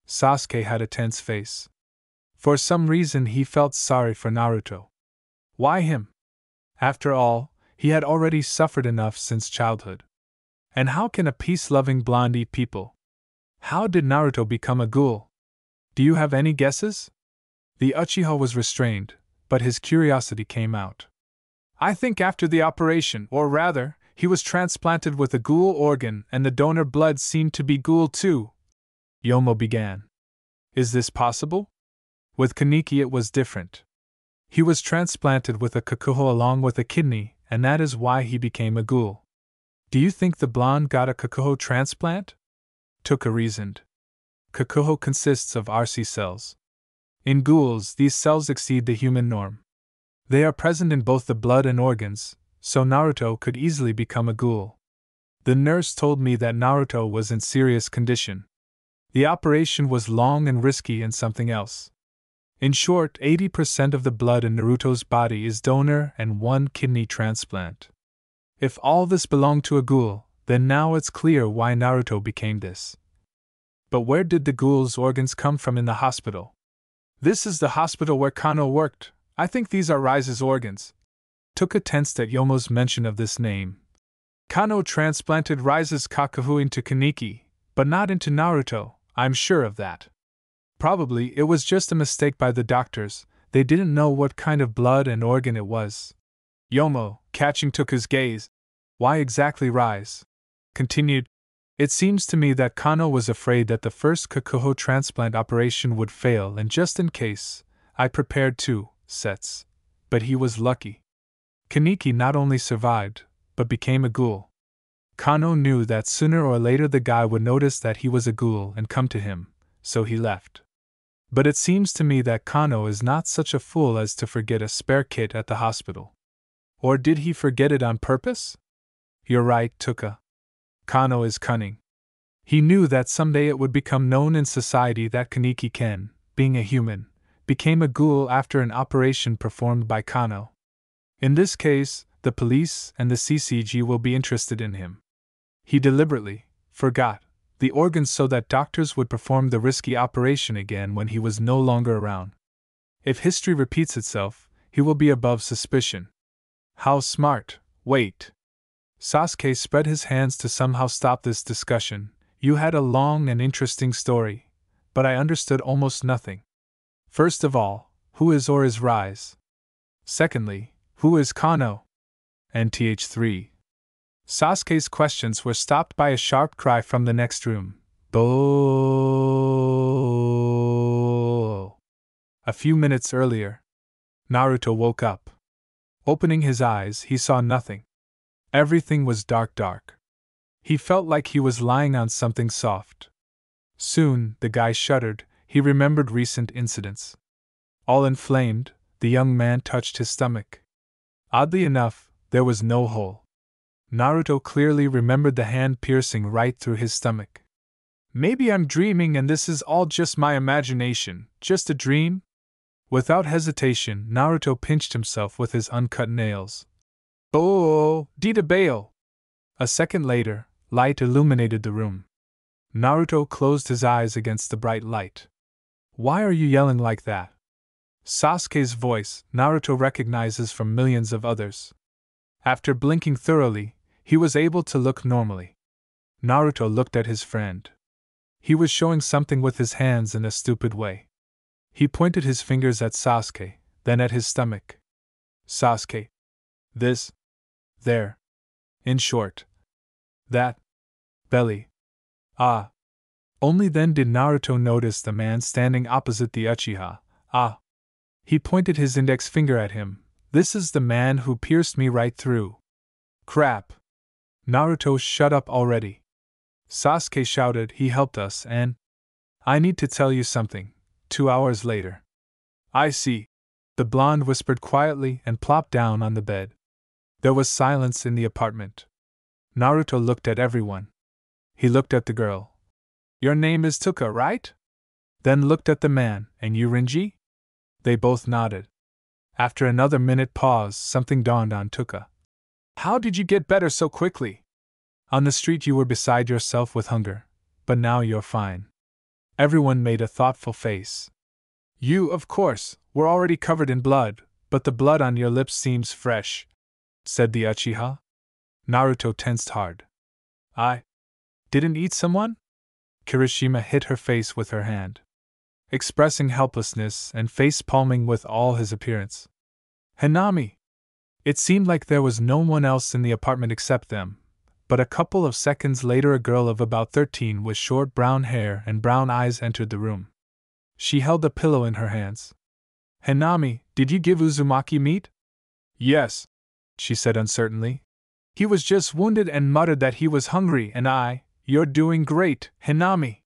Sasuke had a tense face. For some reason he felt sorry for Naruto. Why him? After all, he had already suffered enough since childhood. And how can a peace-loving blonde eat people? How did Naruto become a ghoul? Do you have any guesses? The Uchiha was restrained, but his curiosity came out. I think after the operation, or rather, he was transplanted with a ghoul organ and the donor blood seemed to be ghoul too. Yomo began. Is this possible? With Kaneki it was different. He was transplanted with a kakuho along with a kidney, and that is why he became a ghoul. Do you think the blonde got a kakuho transplant? Tuka reasoned. Kakuho consists of RC cells. In ghouls, these cells exceed the human norm. They are present in both the blood and organs, so Naruto could easily become a ghoul. The nurse told me that Naruto was in serious condition. The operation was long and risky and something else. In short, 80% of the blood in Naruto's body is donor and 1 kidney transplant. If all this belonged to a ghoul, then now it's clear why Naruto became this. But where did the ghoul's organs come from in the hospital? This is the hospital where Kano worked. I think these are Rise's organs. Tuka tensed at Yomo's mention of this name. Kano transplanted Rise's kakuho into Kaneki, but not into Naruto, I'm sure of that. Probably it was just a mistake by the doctors, they didn't know what kind of blood and organ it was. Yomo, catching Tuka's gaze, why exactly Rise? Continued, it seems to me that Kano was afraid that the first kakuho transplant operation would fail and just in case, I prepared 2 sets. But he was lucky. Kaneki not only survived, but became a ghoul. Kano knew that sooner or later the guy would notice that he was a ghoul and come to him, so he left. But it seems to me that Kano is not such a fool as to forget a spare kit at the hospital. Or did he forget it on purpose? You're right, Tuka. Kano is cunning. He knew that someday it would become known in society that Kaneki-ken, being a human, became a ghoul after an operation performed by Kano. In this case, the police and the CCG will be interested in him. He deliberately forgot the organs so that doctors would perform the risky operation again when he was no longer around. If history repeats itself, he will be above suspicion. How smart. Wait. Sasuke spread his hands to somehow stop this discussion. You had a long and interesting story, but I understood almost nothing. First of all, who is or is Rise? Secondly, who is Kano? And Th3. Sasuke's questions were stopped by a sharp cry from the next room. Bo. A few minutes earlier, Naruto woke up. Opening his eyes, he saw nothing. Everything was dark. He felt like he was lying on something soft. Soon, the guy shuddered. He remembered recent incidents. All inflamed, the young man touched his stomach. Oddly enough, there was no hole. Naruto clearly remembered the hand piercing right through his stomach. Maybe I'm dreaming and this is all just my imagination, just a dream? Without hesitation, Naruto pinched himself with his uncut nails. Oh, Dita. A second later, light illuminated the room. Naruto closed his eyes against the bright light. Why are you yelling like that? Sasuke's voice, Naruto recognizes from millions of others. After blinking thoroughly, he was able to look normally. Naruto looked at his friend. He was showing something with his hands in a stupid way. He pointed his fingers at Sasuke, then at his stomach. Sasuke. This. There. In short. That. Belly. Ah. Only then did Naruto notice the man standing opposite the Uchiha. Ah. He pointed his index finger at him. This is the man who pierced me right through. Crap. Naruto, shut up already. Sasuke shouted, he helped us and… I need to tell you something. 2 hours later. I see. The blonde whispered quietly and plopped down on the bed. There was silence in the apartment. Naruto looked at everyone. He looked at the girl. Your name is Tuka, right? Then looked at the man, and you Rinji? They both nodded. After another minute pause, something dawned on Tuka. How did you get better so quickly? On the street you were beside yourself with hunger, but now you're fine. Everyone made a thoughtful face. You, of course, were already covered in blood, but the blood on your lips seems fresh, said the Uchiha. Naruto tensed hard. I didn't eat someone? Kirishima hit her face with her hand, expressing helplessness and face-palming with all his appearance. Hanami! It seemed like there was no one else in the apartment except them. But a couple of seconds later a girl of about 13 with short brown hair and brown eyes entered the room. She held a pillow in her hands. Hanami, did you give Uzumaki meat? Yes, she said uncertainly. He was just wounded and muttered that he was hungry and you're doing great, Hanami.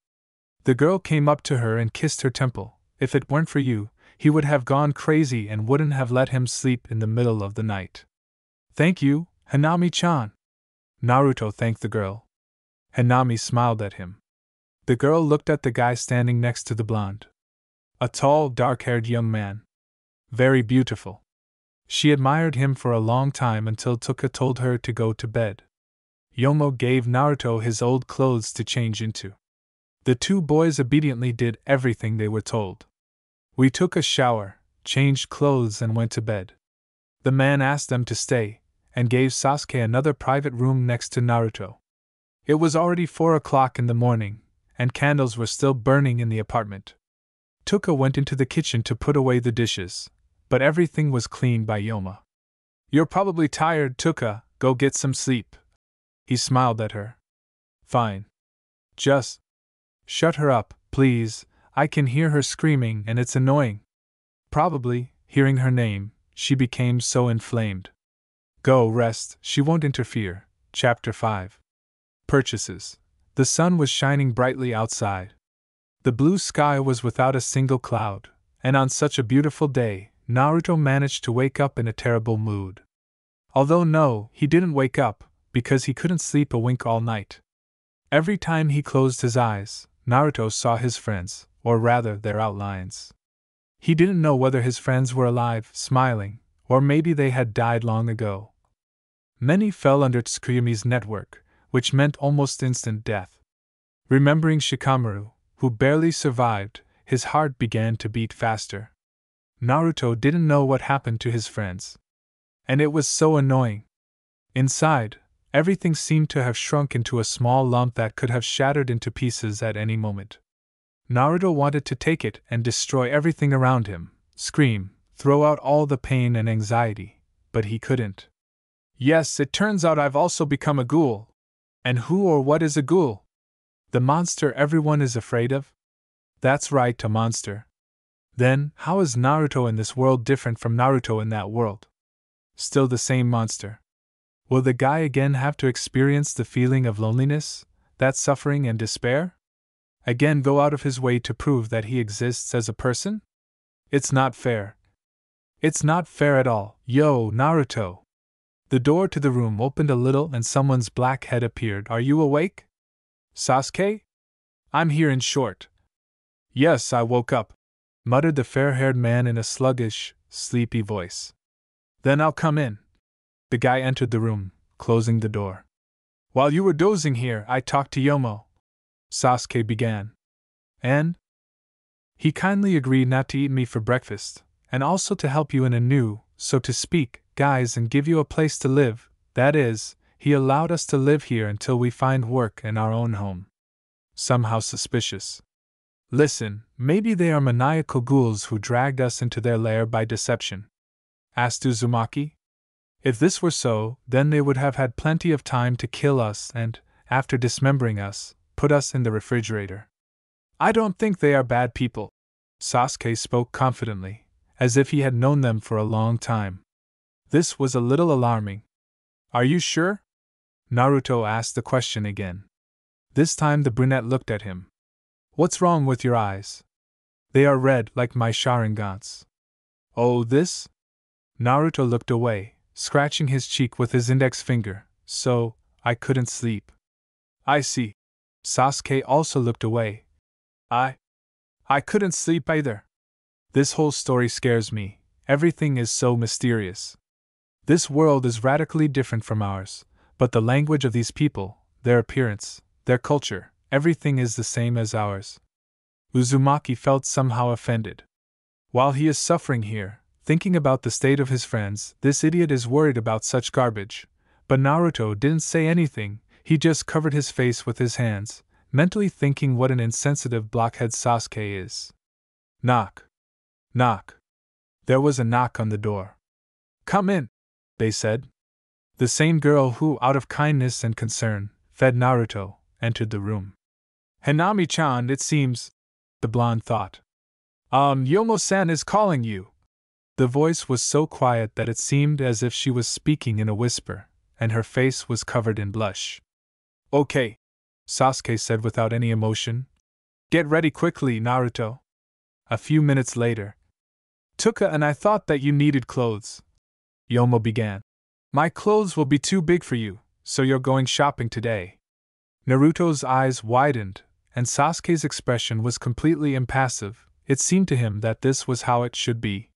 The girl came up to her and kissed her temple. If it weren't for you, he would have gone crazy and wouldn't have let him sleep in the middle of the night. Thank you, Hanami-chan. Naruto thanked the girl. Hanami smiled at him. The girl looked at the guy standing next to the blonde. A tall, dark-haired young man. Very beautiful. She admired him for a long time until Tuka told her to go to bed. Yomo gave Naruto his old clothes to change into. The two boys obediently did everything they were told. We took a shower, changed clothes and went to bed. The man asked them to stay, and gave Sasuke another private room next to Naruto. It was already 4 o'clock in the morning, and candles were still burning in the apartment. Tuka went into the kitchen to put away the dishes, but everything was cleaned by Yoma. You're probably tired, Tuka, go get some sleep. He smiled at her. Fine. Just shut her up, please, I can hear her screaming and it's annoying. Probably, hearing her name, she became so inflamed. Go rest, she won't interfere. Chapter 5. Purchases. The sun was shining brightly outside. The blue sky was without a single cloud, and on such a beautiful day, Naruto managed to wake up in a terrible mood. Although no, he didn't wake up, because he couldn't sleep a wink all night. Every time he closed his eyes, Naruto saw his friends, or rather their outlines. He didn't know whether his friends were alive, smiling, or maybe they had died long ago. Many fell under Tsukuyomi's network, which meant almost instant death. Remembering Shikamaru, who barely survived, his heart began to beat faster. Naruto didn't know what happened to his friends. And it was so annoying. Inside, everything seemed to have shrunk into a small lump that could have shattered into pieces at any moment. Naruto wanted to take it and destroy everything around him, scream, throw out all the pain and anxiety, but he couldn't. Yes, it turns out I've also become a ghoul. And who or what is a ghoul? The monster everyone is afraid of? That's right, a monster. Then, how is Naruto in this world different from Naruto in that world? Still the same monster. Will the guy again have to experience the feeling of loneliness, that suffering and despair? Again go out of his way to prove that he exists as a person? It's not fair. It's not fair at all. Yo, Naruto! The door to the room opened a little and someone's black head appeared. Are you awake? Sasuke? I'm here in short. Yes, I woke up, muttered the fair-haired man in a sluggish, sleepy voice. Then I'll come in. The guy entered the room, closing the door. While you were dozing here, I talked to Yomo, Sasuke began. And? He kindly agreed not to eat me for breakfast, and also to help you in a new, so to speak, guise and give you a place to live. That is, he allowed us to live here until we find work in our own home. Somehow suspicious. Listen, maybe they are maniacal ghouls who dragged us into their lair by deception, asked Uzumaki. If this were so, then they would have had plenty of time to kill us and, after dismembering us, put us in the refrigerator. I don't think they are bad people. Sasuke spoke confidently, as if he had known them for a long time. This was a little alarming. Are you sure? Naruto asked the question again. This time the brunette looked at him. What's wrong with your eyes? They are red like my Sharingans. Oh, this? Naruto looked away, scratching his cheek with his index finger. So, I couldn't sleep. I see. Sasuke also looked away. I couldn't sleep either. This whole story scares me. Everything is so mysterious. This world is radically different from ours, but the language of these people, their appearance, their culture, everything is the same as ours. Uzumaki felt somehow offended. While he is suffering here, thinking about the state of his friends, this idiot is worried about such garbage. But Naruto didn't say anything, he just covered his face with his hands, mentally thinking what an insensitive blockhead Sasuke is. Knock. Knock. There was a knock on the door. Come in, they said. The same girl who, out of kindness and concern, fed Naruto, entered the room. Hanami-chan, it seems, the blonde thought. Yomo-san is calling you. The voice was so quiet that it seemed as if she was speaking in a whisper, and her face was covered in blush. Okay, Sasuke said without any emotion. Get ready quickly, Naruto. A few minutes later. Tuka and I thought that you needed clothes. Yomo began. My clothes will be too big for you, so you're going shopping today. Naruto's eyes widened, and Sasuke's expression was completely impassive. It seemed to him that this was how it should be.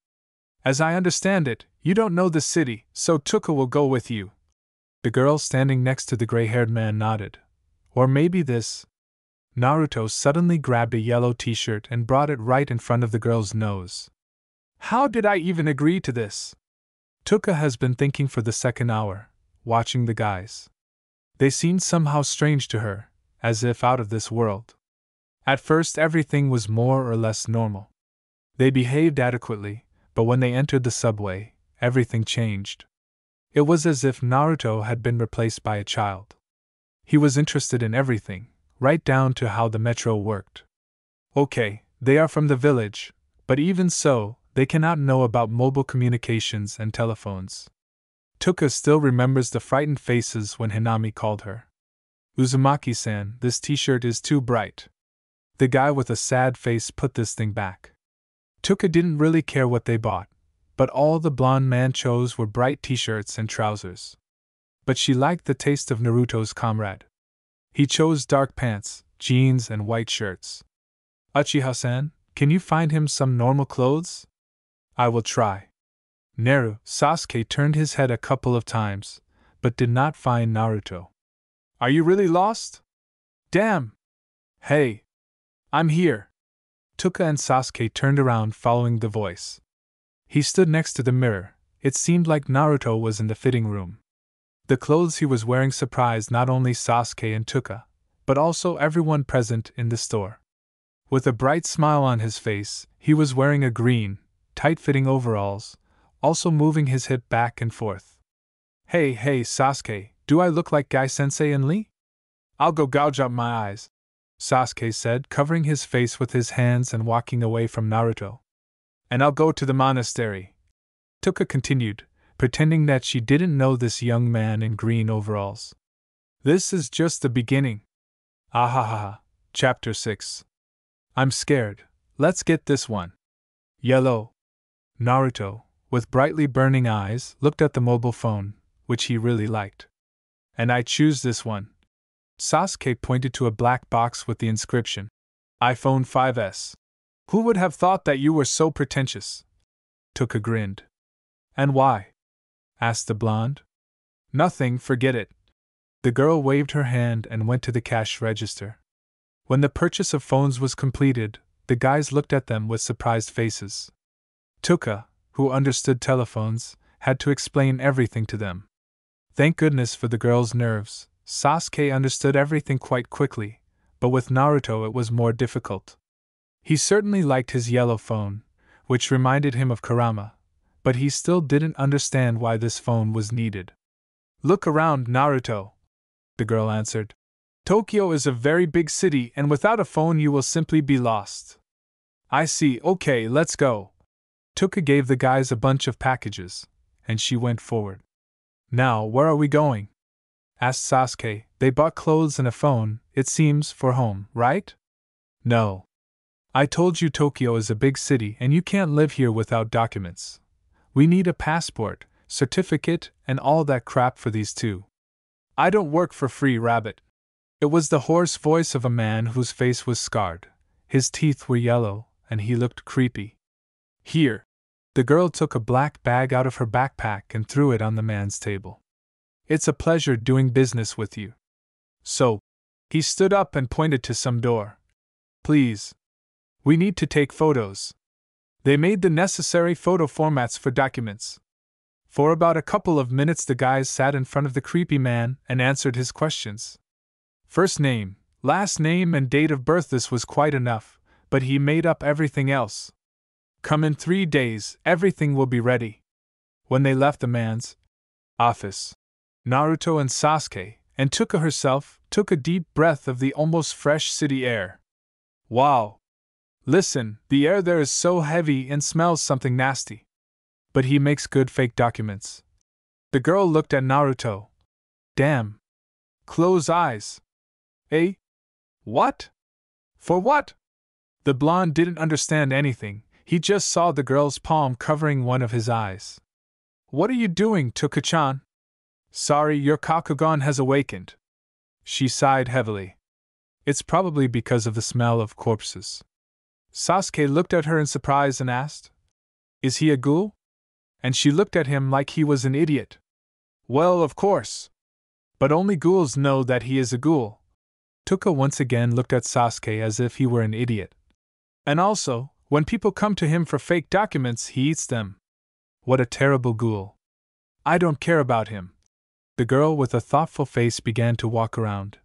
As I understand it, you don't know the city, so Tuka will go with you. The girl standing next to the gray-haired man nodded. Or maybe this. Naruto suddenly grabbed a yellow t-shirt and brought it right in front of the girl's nose. How did I even agree to this? Tuka has been thinking for the second hour, watching the guys. They seemed somehow strange to her, as if out of this world. At first everything was more or less normal. They behaved adequately, but when they entered the subway, everything changed. It was as if Naruto had been replaced by a child. He was interested in everything, right down to how the metro worked. Okay, they are from the village, but even so, they cannot know about mobile communications and telephones. Tuka still remembers the frightened faces when Hinami called her. Uzumaki-san, this t-shirt is too bright. The guy with a sad face put this thing back. Tuka didn't really care what they bought, but all the blonde man chose were bright t-shirts and trousers. But she liked the taste of Naruto's comrade. He chose dark pants, jeans, and white shirts. Uchiha-san, can you find him some normal clothes? I will try. Sasuke turned his head a couple of times, but did not find Naruto. Are you really lost? Damn! Hey! I'm here! Tuka and Sasuke turned around following the voice. He stood next to the mirror. It seemed like Naruto was in the fitting room. The clothes he was wearing surprised not only Sasuke and Tuka, but also everyone present in the store. With a bright smile on his face, he was wearing a green, tight-fitting overalls, also moving his hip back and forth. Hey, Sasuke, do I look like Guy Sensei and Lee? I'll go gouge out my eyes. Sasuke said, covering his face with his hands and walking away from Naruto. And I'll go to the monastery. Tuka continued, pretending that she didn't know this young man in green overalls. This is just the beginning. Ahahaha. Chapter 6. I'm scared. Let's get this one. Yellow. Naruto, with brightly burning eyes, looked at the mobile phone, which he really liked. And I choose this one. Sasuke pointed to a black box with the inscription, iPhone 5S. Who would have thought that you were so pretentious? Tuka grinned. And why? Asked the blonde. Nothing, forget it. The girl waved her hand and went to the cash register. When the purchase of phones was completed, the guys looked at them with surprised faces. Tuka, who understood telephones, had to explain everything to them. Thank goodness for the girl's nerves, Sasuke understood everything quite quickly, but with Naruto it was more difficult. He certainly liked his yellow phone, which reminded him of Kurama, but he still didn't understand why this phone was needed. Look around, Naruto, the girl answered. Tokyo is a very big city, and without a phone you will simply be lost. I see, okay, let's go. Tuka gave the guys a bunch of packages, and she went forward. Now, where are we going? Asked Sasuke. They bought clothes and a phone, it seems, for home, right? No. I told you Tokyo is a big city and you can't live here without documents. We need a passport, certificate, and all that crap for these two. I don't work for free, rabbit. It was the hoarse voice of a man whose face was scarred. His teeth were yellow, and he looked creepy. Here. The girl took a black bag out of her backpack and threw it on the man's table. It's a pleasure doing business with you. So, he stood up and pointed to some door. Please. We need to take photos. They made the necessary photo formats for documents. For about a couple of minutes the guys sat in front of the creepy man and answered his questions. First name, last name, and date of birth. This was quite enough, but he made up everything else. Come in 3 days, everything will be ready. When they left the man's office, Naruto and Sasuke, and Tuka herself, took a deep breath of the almost fresh city air. Wow! Listen, the air there is so heavy and smells something nasty. But he makes good fake documents. The girl looked at Naruto. Damn. Close eyes. Eh? What? For what? The blonde didn't understand anything. He just saw the girl's palm covering one of his eyes. What are you doing, Tuka-chan? Sorry, your Kakugan has awakened. She sighed heavily. It's probably because of the smell of corpses. Sasuke looked at her in surprise and asked, Is he a ghoul? And she looked at him like he was an idiot. Well, of course. But only ghouls know that he is a ghoul. Tuka once again looked at Sasuke as if he were an idiot. And also, when people come to him for fake documents, he eats them. What a terrible ghoul. I don't care about him. The girl with a thoughtful face began to walk around.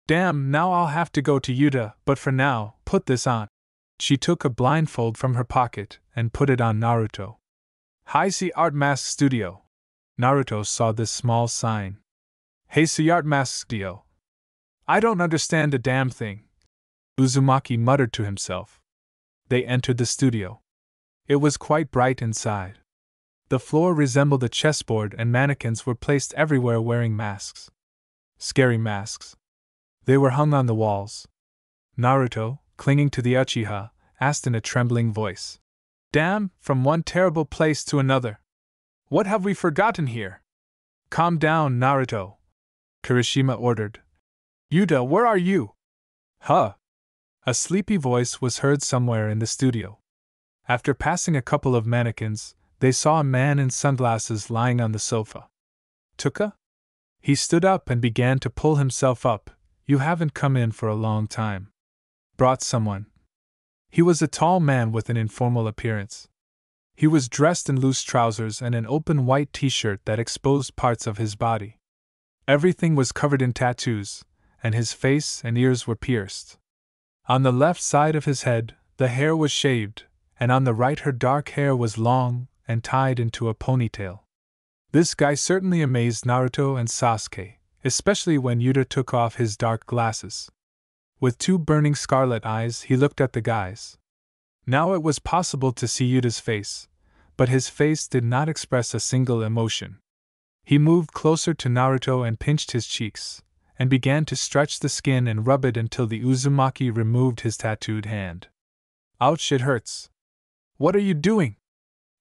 Damn, now I'll have to go to Yuta, but for now, put this on. She took a blindfold from her pocket and put it on Naruto. Heisei Art Mask Studio. Naruto saw this small sign. Heisei Art Mask Studio. I don't understand a damn thing. Uzumaki muttered to himself. They entered the studio. It was quite bright inside. The floor resembled a chessboard and mannequins were placed everywhere wearing masks. Scary masks. They were hung on the walls. Naruto, clinging to the Uchiha, asked in a trembling voice. Damn, from one terrible place to another. What have we forgotten here? Calm down, Naruto. Kirishima ordered. Yuta, where are you? Huh? A sleepy voice was heard somewhere in the studio. After passing a couple of mannequins, they saw a man in sunglasses lying on the sofa. Tuka? He stood up and began to pull himself up. You haven't come in for a long time. Brought someone. He was a tall man with an informal appearance. He was dressed in loose trousers and an open white t-shirt that exposed parts of his body. Everything was covered in tattoos, and his face and ears were pierced. On the left side of his head, the hair was shaved, and on the right her dark hair was long and tied into a ponytail. This guy certainly amazed Naruto and Sasuke, especially when Yuta took off his dark glasses. With two burning scarlet eyes, he looked at the guys. Now it was possible to see Yuta's face, but his face did not express a single emotion. He moved closer to Naruto and pinched his cheeks, and began to stretch the skin and rub it until the Uzumaki removed his tattooed hand. Ouch, it hurts. What are you doing?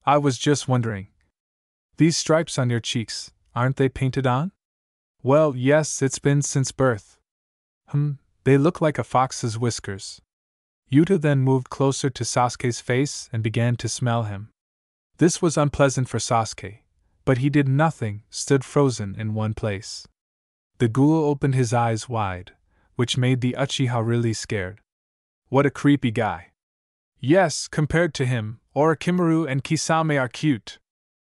I was just wondering. These stripes on your cheeks, aren't they painted on? Well, yes, it's been since birth. They look like a fox's whiskers. Yuta then moved closer to Sasuke's face and began to smell him. This was unpleasant for Sasuke, but he did nothing, stood frozen in one place. The ghoul opened his eyes wide, which made the Uchiha really scared. What a creepy guy. Yes, compared to him, Orochimaru and Kisame are cute.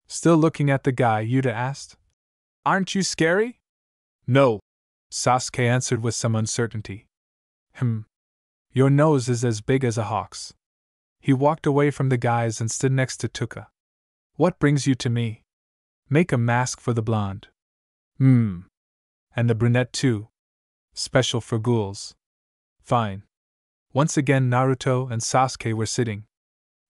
Still looking at the guy, Yuta asked, Aren't you scary? No, Sasuke answered with some uncertainty. Your nose is as big as a hawk's. He walked away from the guys and stood next to Tuka. What brings you to me? Make a mask for the blonde. And the brunette too. Special for ghouls. Fine. Once again Naruto and Sasuke were sitting.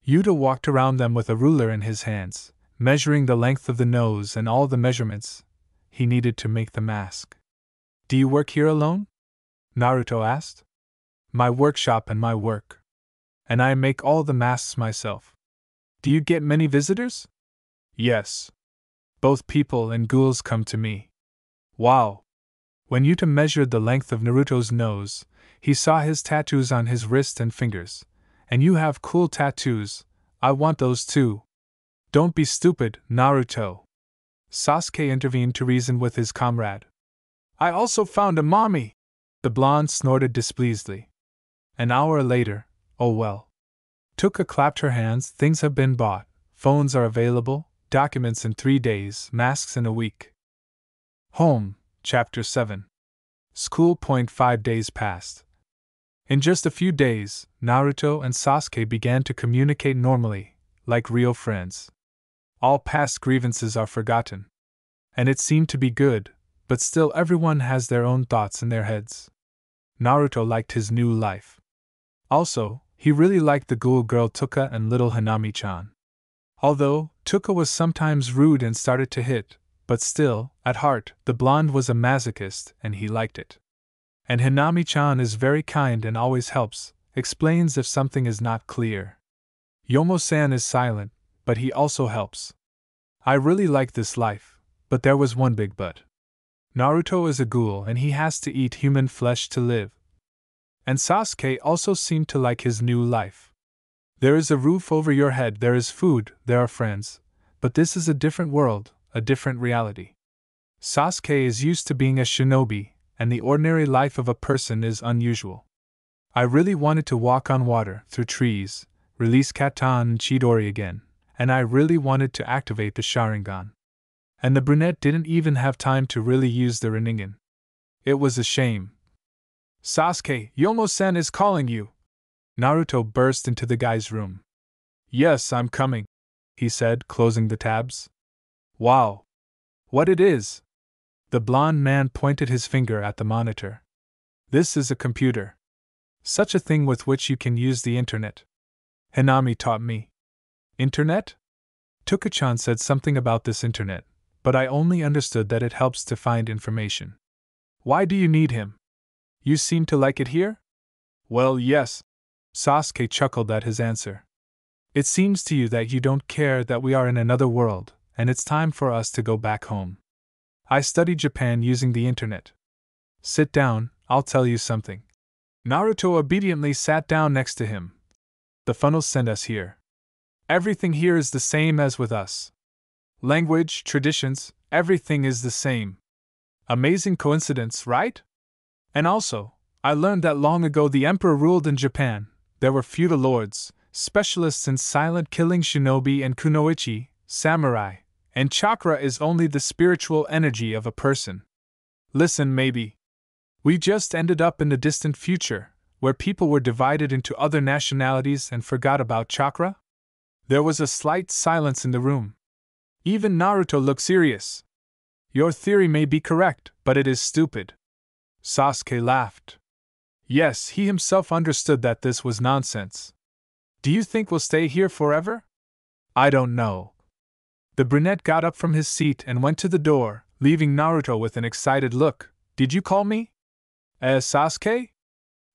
Yuta walked around them with a ruler in his hands, measuring the length of the nose and all the measurements he needed to make the mask. Do you work here alone? Naruto asked. My workshop and my work. And I make all the masks myself. Do you get many visitors? Yes. Both people and ghouls come to me. Wow. When Yuta measured the length of Naruto's nose, he saw his tattoos on his wrist and fingers. And you have cool tattoos, I want those too. Don't be stupid, Naruto. Sasuke intervened to reason with his comrade. I also found a mommy. The blonde snorted displeasedly. An hour later, oh well. Tuka clapped her hands, things have been bought, phones are available, documents in 3 days, masks in a week. Home, Chapter 7. School. 5 days passed. In just a few days, Naruto and Sasuke began to communicate normally, like real friends. All past grievances are forgotten. And it seemed to be good, but still everyone has their own thoughts in their heads. Naruto liked his new life. Also, he really liked the ghoul girl Tuka and little Hanami-chan. Although, Tuka was sometimes rude and started to hit, but still, at heart, the blonde was a masochist and he liked it. And Hanami-chan is very kind and always helps, explains if something is not clear. Yomo-san is silent, but he also helps. I really like this life, but there was one big but. Naruto is a ghoul and he has to eat human flesh to live. And Sasuke also seemed to like his new life. There is a roof over your head, there is food, there are friends, but this is a different world, a different reality. Sasuke is used to being a shinobi, and the ordinary life of a person is unusual. I really wanted to walk on water, through trees, release Katan and Chidori again, and I really wanted to activate the Sharingan. And the brunette didn't even have time to really use the rinnegan. It was a shame. Sasuke, Yomo-san is calling you. Naruto burst into the guy's room. Yes, I'm coming, he said, closing the tabs. Wow. What it is? The blonde man pointed his finger at the monitor. This is a computer. Such a thing with which you can use the internet. Hanami taught me. Internet? Tuka-chan said something about this internet, but I only understood that it helps to find information. Why do you need him? You seem to like it here? Well, yes. Sasuke chuckled at his answer. It seems to you that you don't care that we are in another world, and it's time for us to go back home. I studied Japan using the internet. Sit down, I'll tell you something. Naruto obediently sat down next to him. The funnels send us here. Everything here is the same as with us. Language, traditions, everything is the same. Amazing coincidence, right? And also, I learned that long ago the emperor ruled in Japan. There were feudal lords, specialists in silent killing shinobi and kunoichi, samurai, and chakra is only the spiritual energy of a person. Listen, maybe. We just ended up in the distant future, where people were divided into other nationalities and forgot about chakra? There was a slight silence in the room. Even Naruto looked serious. Your theory may be correct, but it is stupid. Sasuke laughed. Yes, he himself understood that this was nonsense. Do you think we'll stay here forever? I don't know. The brunette got up from his seat and went to the door, leaving Naruto with an excited look. Did you call me? Sasuke?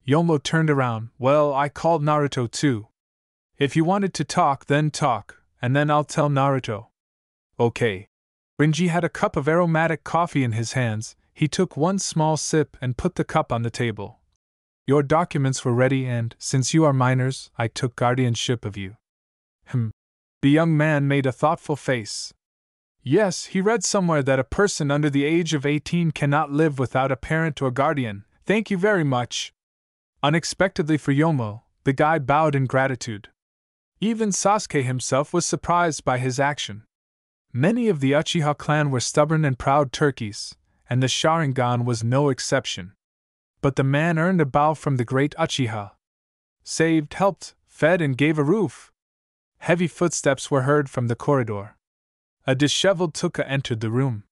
Yomo turned around. Well, I called Naruto too. If you wanted to talk, and then I'll tell Naruto. Okay. Rinji had a cup of aromatic coffee in his hands. He took one small sip and put the cup on the table. Your documents were ready and, since you are minors, I took guardianship of you. The young man made a thoughtful face. Yes, he read somewhere that a person under the age of 18 cannot live without a parent or guardian. Thank you very much. Unexpectedly for Yomo, the guy bowed in gratitude. Even Sasuke himself was surprised by his action. Many of the Uchiha clan were stubborn and proud turkeys, and the Sharingan was no exception. But the man earned a bow from the great Uchiha. Saved, helped, fed, and gave a roof. Heavy footsteps were heard from the corridor. A disheveled Tuka entered the room.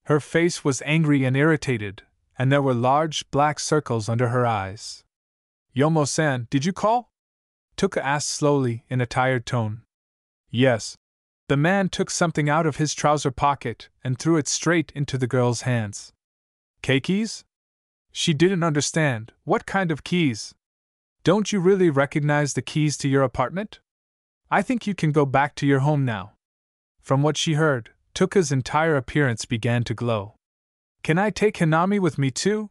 Her face was angry and irritated, and there were large black circles under her eyes. Yomo-san, did you call? Tuka asked slowly, in a tired tone. Yes. The man took something out of his trouser pocket and threw it straight into the girl's hands. Keys? She didn't understand. What kind of keys? Don't you really recognize the keys to your apartment? I think you can go back to your home now. From what she heard, Tuka's entire appearance began to glow. Can I take Hanami with me too?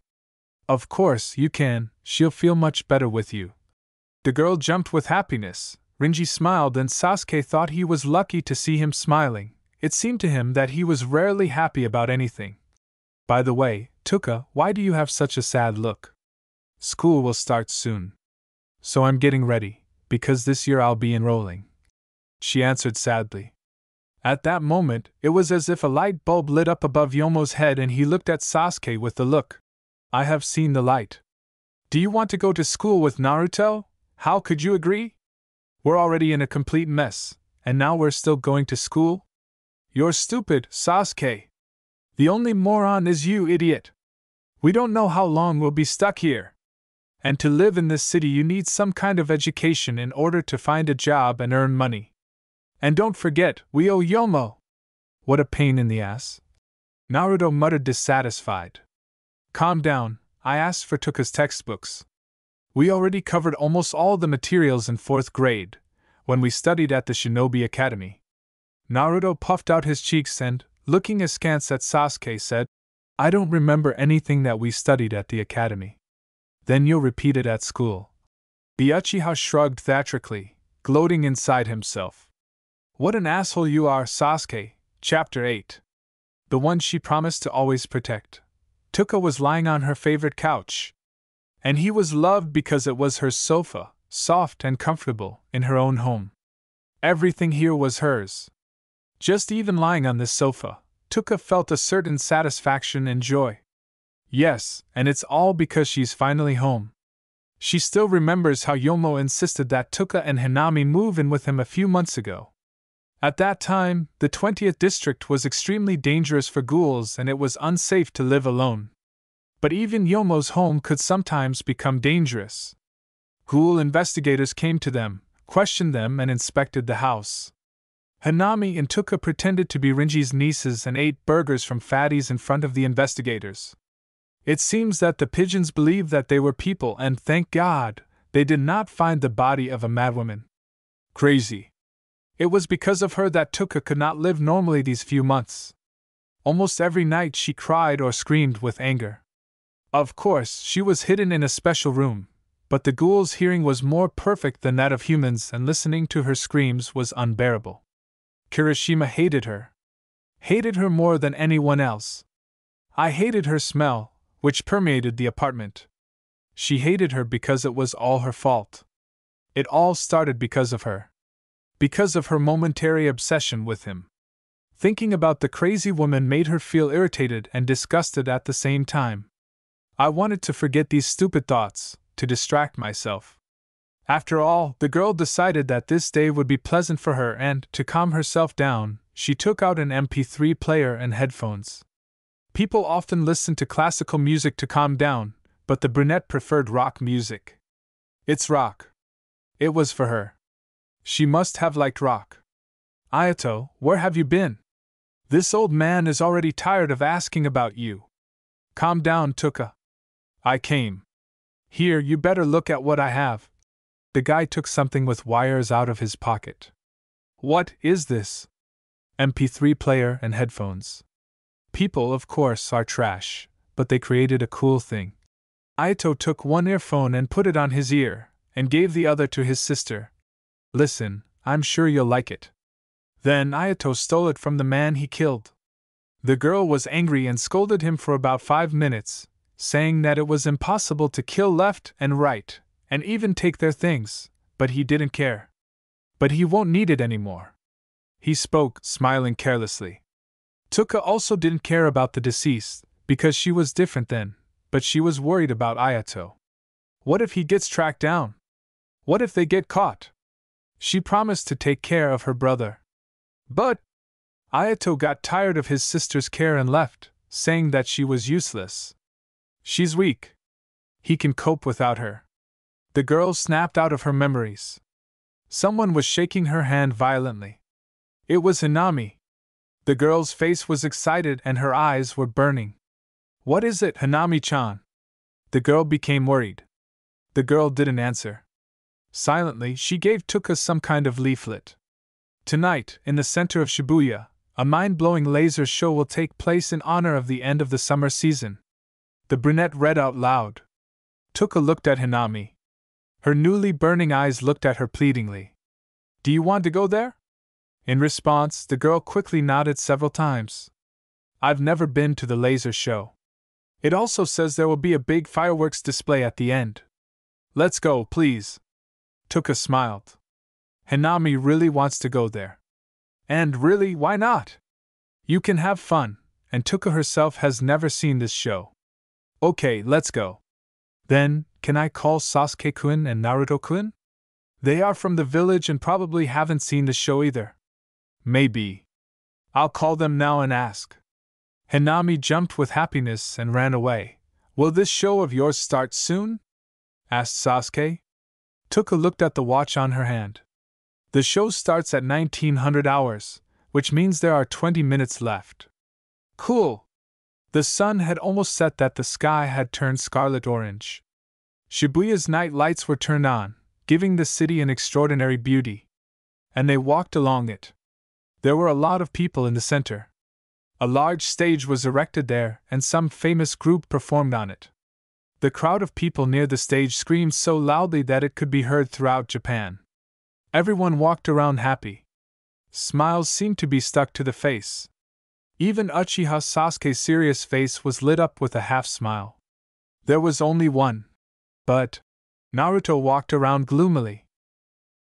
Of course you can, she'll feel much better with you. The girl jumped with happiness. Rinji smiled and Sasuke thought he was lucky to see him smiling. It seemed to him that he was rarely happy about anything. By the way, Tuka, why do you have such a sad look? School will start soon. So I'm getting ready, because this year I'll be enrolling. She answered sadly. At that moment, it was as if a light bulb lit up above Yomo's head and he looked at Sasuke with the look. I have seen the light. Do you want to go to school with Naruto? How could you agree? We're already in a complete mess, and now we're still going to school? You're stupid, Sasuke. The only moron is you, idiot. We don't know how long we'll be stuck here. And to live in this city you need some kind of education in order to find a job and earn money. And don't forget, we owe Yomo. What a pain in the ass. Naruto muttered dissatisfied. Calm down, I asked for Tuka's textbooks. We already covered almost all the materials in 4th grade, when we studied at the Shinobi Academy. Naruto puffed out his cheeks and, looking askance at Sasuke, said, I don't remember anything that we studied at the academy. Then you'll repeat it at school. The Uchiha shrugged theatrically, gloating inside himself. What an asshole you are, Sasuke. Chapter 8. The one she promised to always protect. Tuka was lying on her favorite couch. And he was loved because it was her sofa, soft and comfortable, in her own home. Everything here was hers. Just even lying on this sofa, Tuka felt a certain satisfaction and joy. Yes, and it's all because she's finally home. She still remembers how Yomo insisted that Tuka and Hanami move in with him a few months ago. At that time, the 20th district was extremely dangerous for ghouls and it was unsafe to live alone. But even Yomo's home could sometimes become dangerous. Ghoul investigators came to them, questioned them, and inspected the house. Hanami and Tuka pretended to be Rinji's nieces and ate burgers from fatties in front of the investigators. It seems that the pigeons believed that they were people and, thank God, they did not find the body of a madwoman. Crazy. It was because of her that Tuka could not live normally these few months. Almost every night she cried or screamed with anger. Of course, she was hidden in a special room, but the ghoul's hearing was more perfect than that of humans and listening to her screams was unbearable. Kirishima hated her. Hated her more than anyone else. I hated her smell, which permeated the apartment. She hated her because it was all her fault. It all started because of her. Because of her momentary obsession with him. Thinking about the crazy woman made her feel irritated and disgusted at the same time. I wanted to forget these stupid thoughts, to distract myself. After all, the girl decided that this day would be pleasant for her and, to calm herself down, she took out an MP3 player and headphones. People often listen to classical music to calm down, but the brunette preferred rock music. It's rock. It was for her. She must have liked rock. Ayato, where have you been? This old man is already tired of asking about you. Calm down, Tuka. I came. Here, you better look at what I have. The guy took something with wires out of his pocket. What is this? MP3 player and headphones. People, of course, are trash, but they created a cool thing. Ayato took one earphone and put it on his ear, and gave the other to his sister. Listen, I'm sure you'll like it. Then Ayato stole it from the man he killed. The girl was angry and scolded him for about 5 minutes, saying that it was impossible to kill left and right, and even take their things, but he didn't care. But he won't need it anymore. He spoke, smiling carelessly. Tuka also didn't care about the deceased, because she was different then, but she was worried about Ayato. What if he gets tracked down? What if they get caught? She promised to take care of her brother. But Ayato got tired of his sister's care and left, saying that she was useless. She's weak. He can cope without her. The girl snapped out of her memories. Someone was shaking her hand violently. It was Hinami. The girl's face was excited and her eyes were burning. What is it, Hinami-chan? The girl became worried. The girl didn't answer. Silently, she gave Tuka some kind of leaflet. Tonight, in the center of Shibuya, a mind-blowing laser show will take place in honor of the end of the summer season. The brunette read out loud. Tuka looked at Hinami. Her newly burning eyes looked at her pleadingly. Do you want to go there? In response, the girl quickly nodded several times. I've never been to the laser show. It also says there will be a big fireworks display at the end. Let's go, please. Tuka smiled. Hinami really wants to go there. And really, why not? You can have fun, and Tuka herself has never seen this show. Okay, let's go. Then, can I call Sasuke-kun and Naruto-kun? They are from the village and probably haven't seen the show either. Maybe. I'll call them now and ask. Hinami jumped with happiness and ran away. Will this show of yours start soon? Asked Sasuke. Tuka looked at the watch on her hand. The show starts at 1900 hours, which means there are 20 minutes left. Cool. The sun had almost set that the sky had turned scarlet-orange. Shibuya's night lights were turned on, giving the city an extraordinary beauty. And they walked along it. There were a lot of people in the center. A large stage was erected there, and some famous group performed on it. The crowd of people near the stage screamed so loudly that it could be heard throughout Japan. Everyone walked around happy. Smiles seemed to be stuck to the face. Even Uchiha Sasuke's serious face was lit up with a half-smile. There was only one. But Naruto walked around gloomily.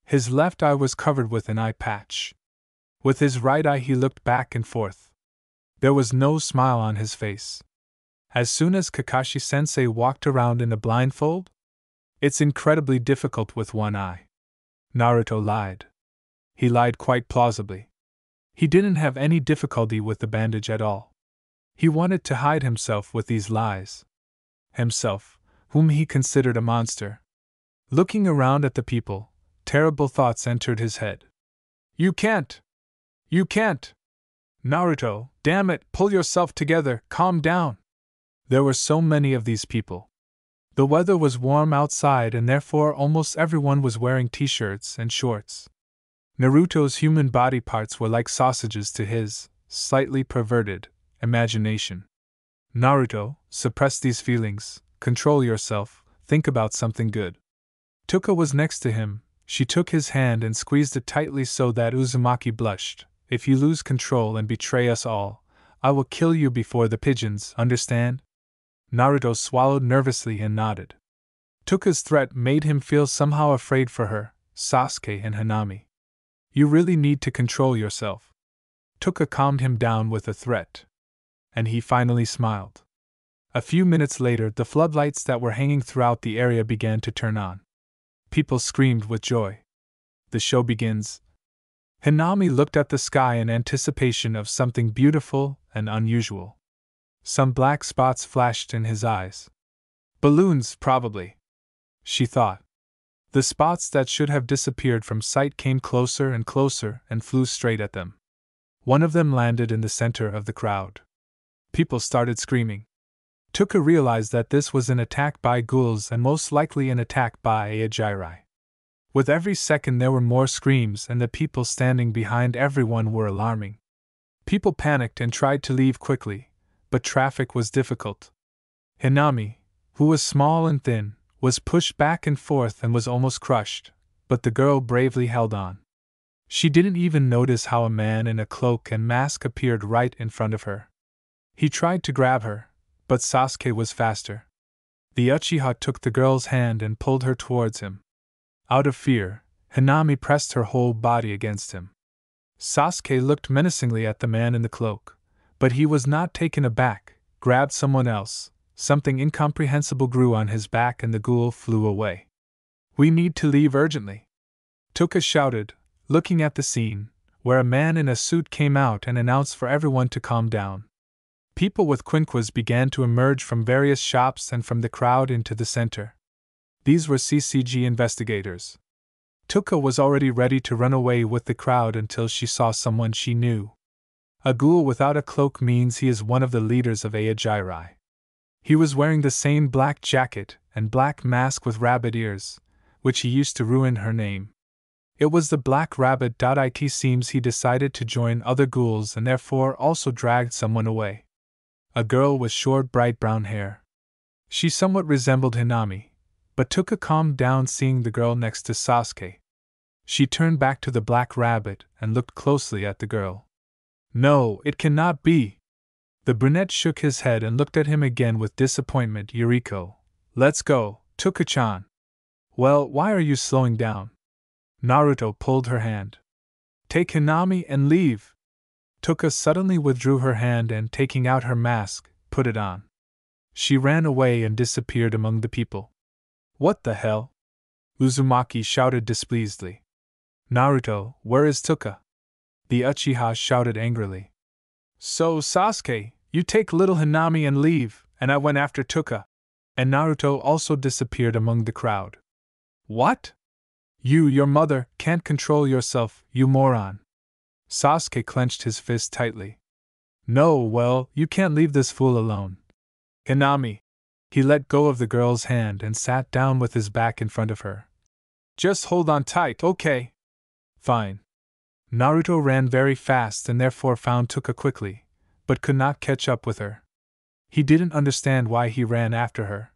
His left eye was covered with an eye patch. With his right eye he looked back and forth. There was no smile on his face. As soon as Kakashi-sensei walked around in a blindfold? It's incredibly difficult with one eye. Naruto lied. He lied quite plausibly. He didn't have any difficulty with the bandage at all. He wanted to hide himself with these lies. Himself, whom he considered a monster. Looking around at the people, terrible thoughts entered his head. You can't! You can't! Naruto, damn it, pull yourself together, calm down! There were so many of these people. The weather was warm outside and therefore almost everyone was wearing t-shirts and shorts. Naruto's human body parts were like sausages to his, slightly perverted, imagination. Naruto, suppress these feelings, control yourself, think about something good. Tuka was next to him. She took his hand and squeezed it tightly so that Uzumaki blushed. If you lose control and betray us all, I will kill you before the pigeons, understand? Naruto swallowed nervously and nodded. Tuka's threat made him feel somehow afraid for her, Sasuke and Hinami. You really need to control yourself. Tuka calmed him down with a threat. And he finally smiled. A few minutes later, the floodlights that were hanging throughout the area began to turn on. People screamed with joy. The show begins. Hinami looked at the sky in anticipation of something beautiful and unusual. Some black spots flashed in his eyes. Balloons, probably, she thought. The spots that should have disappeared from sight came closer and closer and flew straight at them. One of them landed in the center of the crowd. People started screaming. Tuka realized that this was an attack by ghouls and most likely an attack by Aejiri. With every second there were more screams and the people standing behind everyone were alarming. People panicked and tried to leave quickly, but traffic was difficult. Hinami, who was small and thin, was pushed back and forth and was almost crushed, but the girl bravely held on. She didn't even notice how a man in a cloak and mask appeared right in front of her. He tried to grab her, but Sasuke was faster. The Uchiha took the girl's hand and pulled her towards him. Out of fear, Hinami pressed her whole body against him. Sasuke looked menacingly at the man in the cloak, but he was not taken aback, grabbed someone else. Something incomprehensible grew on his back and the ghoul flew away. "We need to leave urgently," Tuka shouted, looking at the scene, where a man in a suit came out and announced for everyone to calm down. People with quinquas began to emerge from various shops and from the crowd into the center. These were CCG investigators. Tuka was already ready to run away with the crowd until she saw someone she knew. A ghoul without a cloak means he is one of the leaders of Aejiri. He was wearing the same black jacket and black mask with rabbit ears, which he used to ruin her name. It was the Black Rabbit. It seems he decided to join other ghouls and therefore also dragged someone away. A girl with short bright brown hair. She somewhat resembled Hinami, but Tuka calmed down seeing the girl next to Sasuke. She turned back to the Black Rabbit and looked closely at the girl. "No, it cannot be." The brunette shook his head and looked at him again with disappointment. "Yuriko, let's go, Tuka-chan." "Well, why are you slowing down?" Naruto pulled her hand. "Take Hinami and leave." Tuka suddenly withdrew her hand and, taking out her mask, put it on. She ran away and disappeared among the people. "What the hell?" Uzumaki shouted displeasedly. "Naruto, where is Tuka?" The Uchiha shouted angrily. "So, Sasuke, you take little Hinami and leave, and I went after Tuka." And Naruto also disappeared among the crowd. "What? Your mother, can't control yourself, you moron." Sasuke clenched his fist tightly. "No, well, you can't leave this fool alone. Hinami." He let go of the girl's hand and sat down with his back in front of her. "Just hold on tight, okay?" "Fine." Naruto ran very fast and therefore found Tuka quickly, but could not catch up with her. He didn't understand why he ran after her.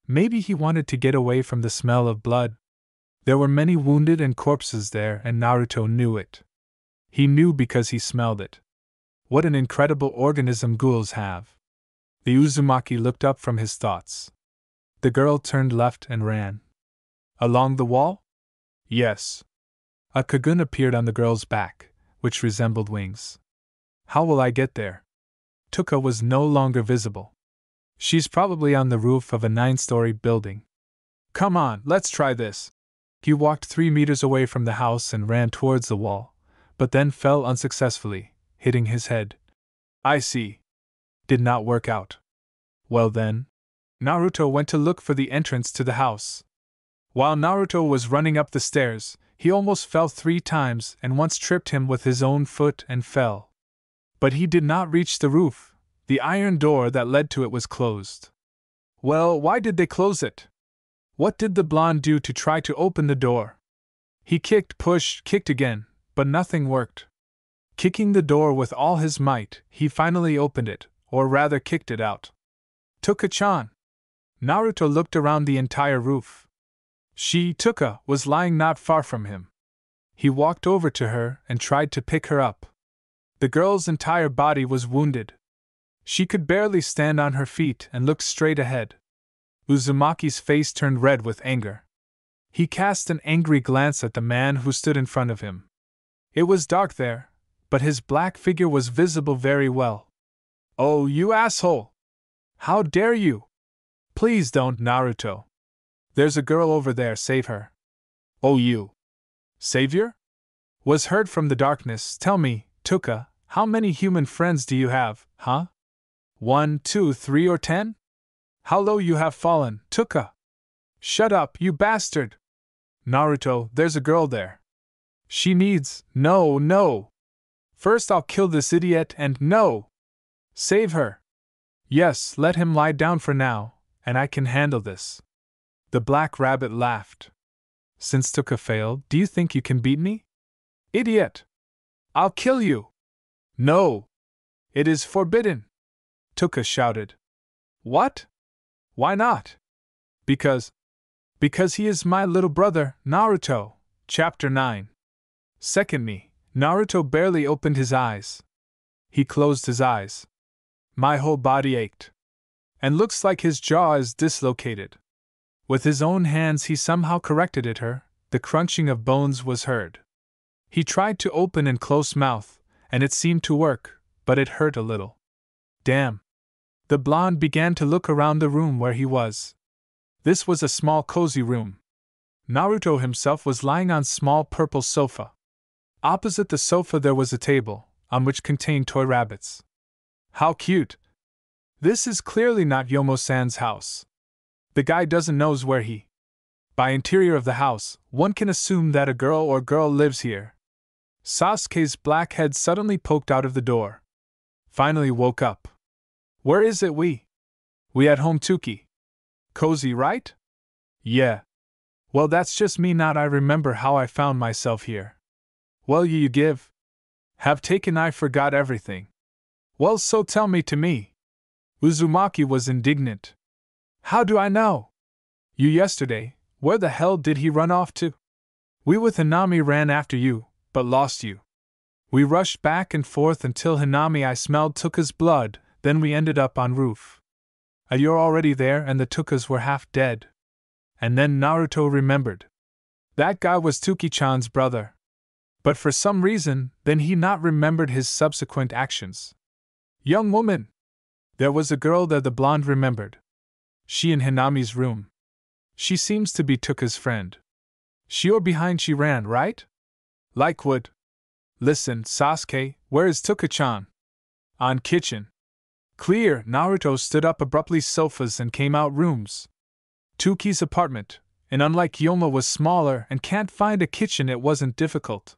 Maybe he wanted to get away from the smell of blood. There were many wounded and corpses there, and Naruto knew it. He knew because he smelled it. What an incredible organism ghouls have. The Uzumaki looked up from his thoughts. The girl turned left and ran. "Along the wall?" "Yes." A Kagun appeared on the girl's back, which resembled wings. "How will I get there?" Tuka was no longer visible. "She's probably on the roof of a 9-story building." "Come on, let's try this." He walked 3 meters away from the house and ran towards the wall, but then fell unsuccessfully, hitting his head. "I see." Did not work out. Well then, Naruto went to look for the entrance to the house. While Naruto was running up the stairs, he almost fell 3 times and once tripped him with his own foot and fell. But he did not reach the roof. The iron door that led to it was closed. Well, why did they close it? What did the blonde do to try to open the door? He kicked, pushed, kicked again, but nothing worked. Kicking the door with all his might, he finally opened it, or rather kicked it out. "Tuka-chan!" Naruto looked around the entire roof. Tuka, was lying not far from him. He walked over to her and tried to pick her up. The girl's entire body was wounded. She could barely stand on her feet and looked straight ahead. Uzumaki's face turned red with anger. He cast an angry glance at the man who stood in front of him. It was dark there, but his black figure was visible very well. "Oh, you asshole! How dare you! Please don't, Naruto. There's a girl over there, save her." "Oh, you! Savior?" was heard from the darkness. "Tell me, Tuka, how many human friends do you have, huh? 1, 2, 3 or 10? How low you have fallen, Tuka! Shut up, you bastard! Naruto, there's a girl there. She needs. No, no! First I'll kill this idiot and no! Save her! Yes, let him lie down for now, and I can handle this. The Black Rabbit laughed. Since Tuka failed, do you think you can beat me? Idiot! I'll kill you! No! It is forbidden! Tuka shouted. What? Why not? Because he is my little brother, Naruto. Chapter 9. Secondly, Naruto barely opened his eyes. He closed his eyes. My whole body ached. And looks like his jaw is dislocated. With his own hands he somehow corrected it. The crunching of bones was heard. He tried to open and close mouth, and it seemed to work, but it hurt a little. Damn. The blonde began to look around the room where he was. This was a small cozy room. Naruto himself was lying on small purple sofa. Opposite the sofa there was a table, on which contained toy rabbits. How cute! This is clearly not Yomo-san's house. The guy doesn't knows where he. By interior of the house, one can assume that a girl or girl lives here. Sasuke's black head suddenly poked out of the door. Finally woke up. Where is it we at home, Tuki? Cozy, right? Yeah. Well, that's just me not I remember how I found myself here. Well, you give. Have taken I forgot everything. Well, so tell me to me. Uzumaki was indignant. How do I know? You yesterday, where the hell did he run off to? We with Hinami ran after you, but lost you. We rushed back and forth until Hinami I smelled Tuka's blood, then we ended up on roof. You're already there and the Tukas were half dead. And then Naruto remembered. That guy was Tuki-chan's brother. But for some reason, then he not remembered his subsequent actions. Young woman! There was a girl there the blonde remembered. She in Hinami's room. She seems to be Tuka's friend. She or behind she ran, right? Like wood. Listen, Sasuke, where is Tuka-chan? On kitchen. Clear. Naruto stood up abruptly sofas and came out rooms. Tuki's apartment, and unlike Yoma was smaller and can't find a kitchen it wasn't difficult.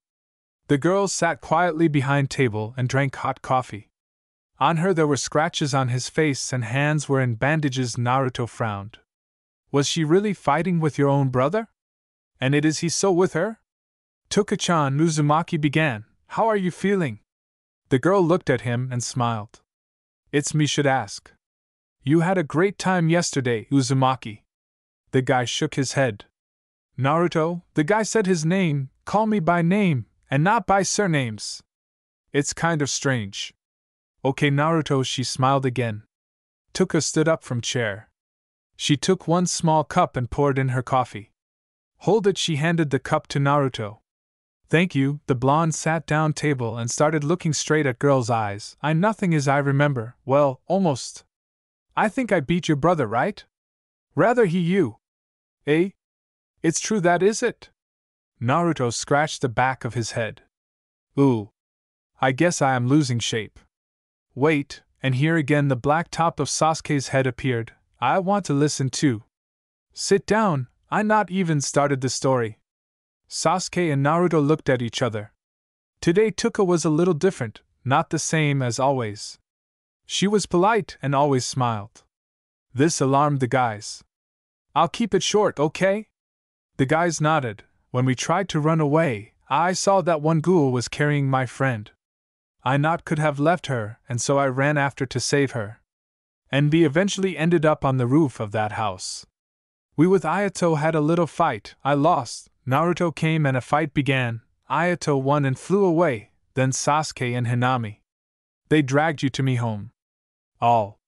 The girl sat quietly behind table and drank hot coffee. On her there were scratches on his face and hands were in bandages. Naruto frowned. Was she really fighting with your own brother? And is he so with her? Tuka-chan, Uzumaki began, how are you feeling? The girl looked at him and smiled. It's me should ask. You had a great time yesterday, Uzumaki. The guy shook his head. Naruto, the guy said his name, call me by name, and not by surnames. It's kind of strange. Okay, Naruto, she smiled again. Tuka stood up from chair. She took one small cup and poured in her coffee. Hold it, she handed the cup to Naruto. Thank you. The blonde sat down table and started looking straight at girl's eyes. I nothing as I remember, well, almost. I think I beat your brother, right? Rather he you. Eh? It's true that is it? Naruto scratched the back of his head. Ooh. I guess I am losing shape. Wait, and here again the black top of Sasuke's head appeared. I want to listen too. Sit down, I not even started the story. Sasuke and Naruto looked at each other. Today Tuka was a little different, not the same as always. She was polite and always smiled. This alarmed the guys. I'll keep it short, okay? The guys nodded. When we tried to run away, I saw that one ghoul was carrying my friend. I not could have left her, and so I ran after to save her. And we eventually ended up on the roof of that house. We with Ayato had a little fight, I lost, Naruto came and a fight began, Ayato won and flew away, then Sasuke and Hinami. They dragged you to me home. All.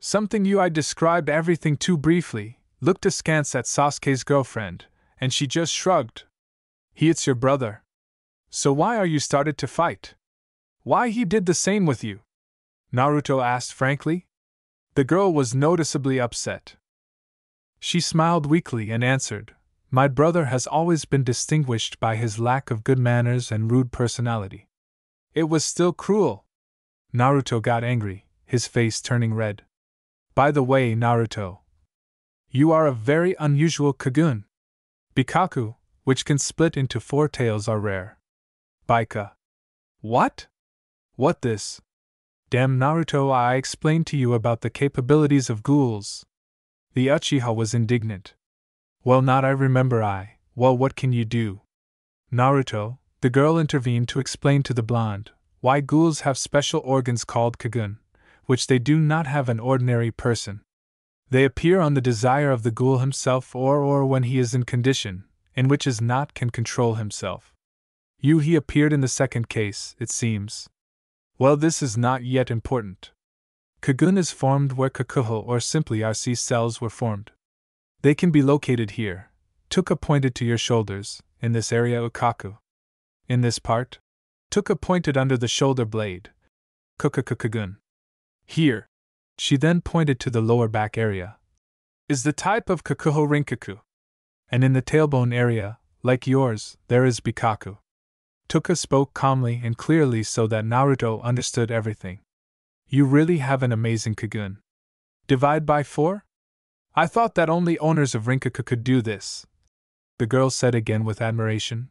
Something you I described everything too briefly, looked askance at Sasuke's girlfriend, and she just shrugged. It's your brother. So why are you started to fight? Why he did the same with you? Naruto asked frankly. The girl was noticeably upset. She smiled weakly and answered, my brother has always been distinguished by his lack of good manners and rude personality. It was still cruel. Naruto got angry, his face turning red. By the way, Naruto, you are a very unusual Kagun. Bikaku, which can split into 4 tails, are rare. Baika. What? What this? Damn Naruto, I explained to you about the capabilities of ghouls. The Uchiha was indignant. Well, not I remember I. Well, what can you do? Naruto, the girl intervened to explain to the blonde why ghouls have special organs called Kagun, which they do not have an ordinary person. They appear on the desire of the ghoul himself or when he is in condition, in which is not can control himself. He appeared in the second case, it seems. Well, this is not yet important. Kagun is formed where kakuho or simply RC cells were formed. They can be located here. Tuka pointed to your shoulders, in this area ukaku. In this part? Tuka pointed under the shoulder blade. Kagun. Here. She then pointed to the lower back area. Is the type of kakuho rinkaku. And in the tailbone area, like yours, there is bikaku. Tuka spoke calmly and clearly so that Naruto understood everything. You really have an amazing Kagun. Divide by 4? I thought that only owners of rinkaku could do this. The girl said again with admiration.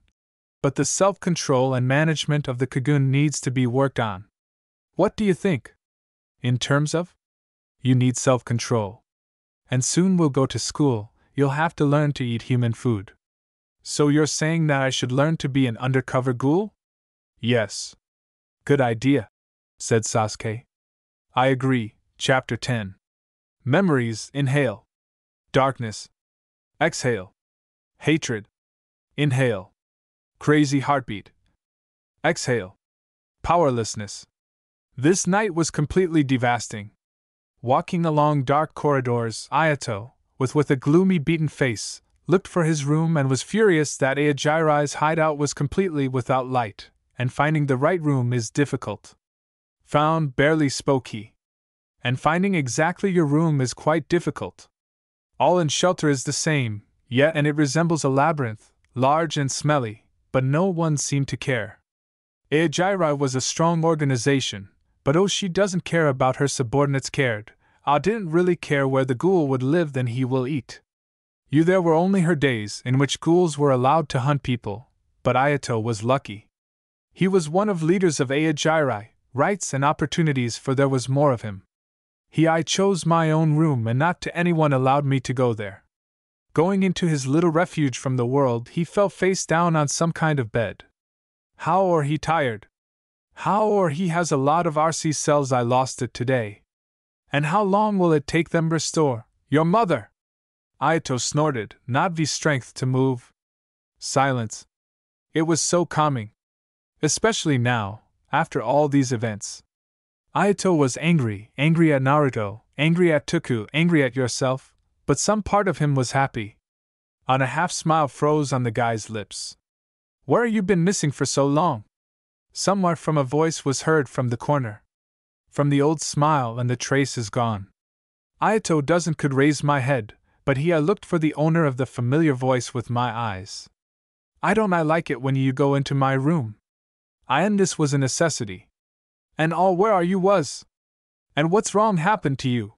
But the self-control and management of the Kagun needs to be worked on. What do you think? In terms of? You need self-control. And soon we'll go to school, you'll have to learn to eat human food. So you're saying that I should learn to be an undercover ghoul? Yes. Good idea, said Sasuke. I agree. Chapter 10. Memories. Inhale. Darkness. Exhale. Hatred. Inhale. Crazy heartbeat. Exhale. Powerlessness. This night was completely devastating. Walking along dark corridors, Ayato, with a gloomy beaten face, looked for his room and was furious that Aojirai's hideout was completely without light, and finding the right room is difficult. Found, barely spoke he. And finding exactly your room is quite difficult. All in shelter is the same, yet and it resembles a labyrinth, large and smelly, but no one seemed to care. Aojirai was a strong organization, but she doesn't care about her subordinates cared. Didn't really care where the ghoul would live, then he will eat. There were only her days in which ghouls were allowed to hunt people, but Ayato was lucky. He was one of leaders of Aojirai, rights and opportunities for there was more of him. I chose my own room and not to anyone allowed me to go there. Going into his little refuge from the world, he fell face down on some kind of bed. How or he tired? How or he has a lot of RC cells, I lost it today. And how long will it take them restore? Your mother! Ayato snorted, not v strength to move. Silence. It was so calming. Especially now, after all these events. Ayato was angry at Naruto, angry at Tuku, angry at yourself, but some part of him was happy. A half-smile froze on the guy's lips. Where you been missing for so long? Somewhere from a voice was heard from the corner. From the old smile and the trace is gone. Ayato doesn't could raise my head, but I looked for the owner of the familiar voice with my eyes. I like it when you go into my room. And this was a necessity. And all where are you was? And what's wrong happened to you?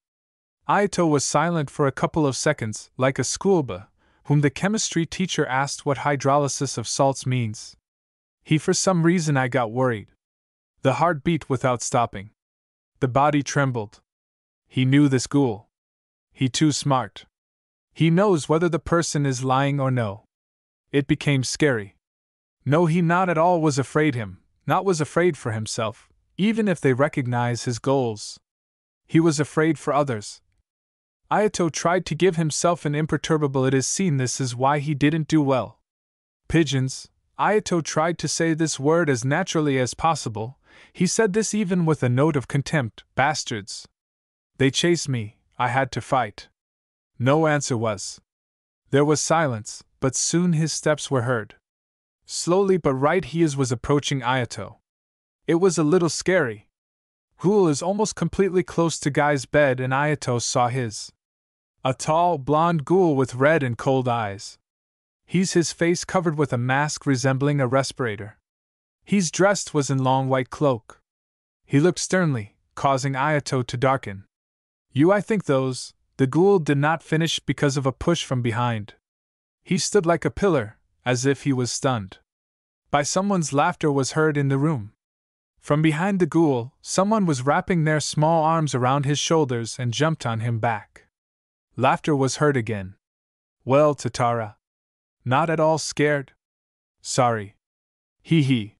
Ayato was silent for a couple of seconds, like a schoolboy, whom the chemistry teacher asked what hydrolysis of salts means. For some reason I got worried. The heart beat without stopping. The body trembled. He knew this ghoul. He too smart. He knows whether the person is lying or no. It became scary. No, he not at all was afraid him, not was afraid for himself, even if they recognize his goals. He was afraid for others. Ayato tried to give himself an imperturbable, it is seen this is why he didn't do well. Pigeons. Ayato tried to say this word as naturally as possible. He said this even with a note of contempt. Bastards. They chased me, I had to fight. No answer was. There was silence, but soon his steps were heard. Slowly but right he was approaching Ayato. It was a little scary. Ghoul is almost completely close to Guy's bed and Ayato saw his. A tall, blonde ghoul with red and cold eyes. His face covered with a mask resembling a respirator. His dressed was in long white cloak. He looked sternly, causing Ayato to darken. I think those, the ghoul did not finish because of a push from behind. He stood like a pillar, as if he was stunned. By someone's laughter was heard in the room. From behind the ghoul, someone was wrapping their small arms around his shoulders and jumped on him back. Laughter was heard again. Well, Tatara. Not at all scared? Sorry. Hee hee.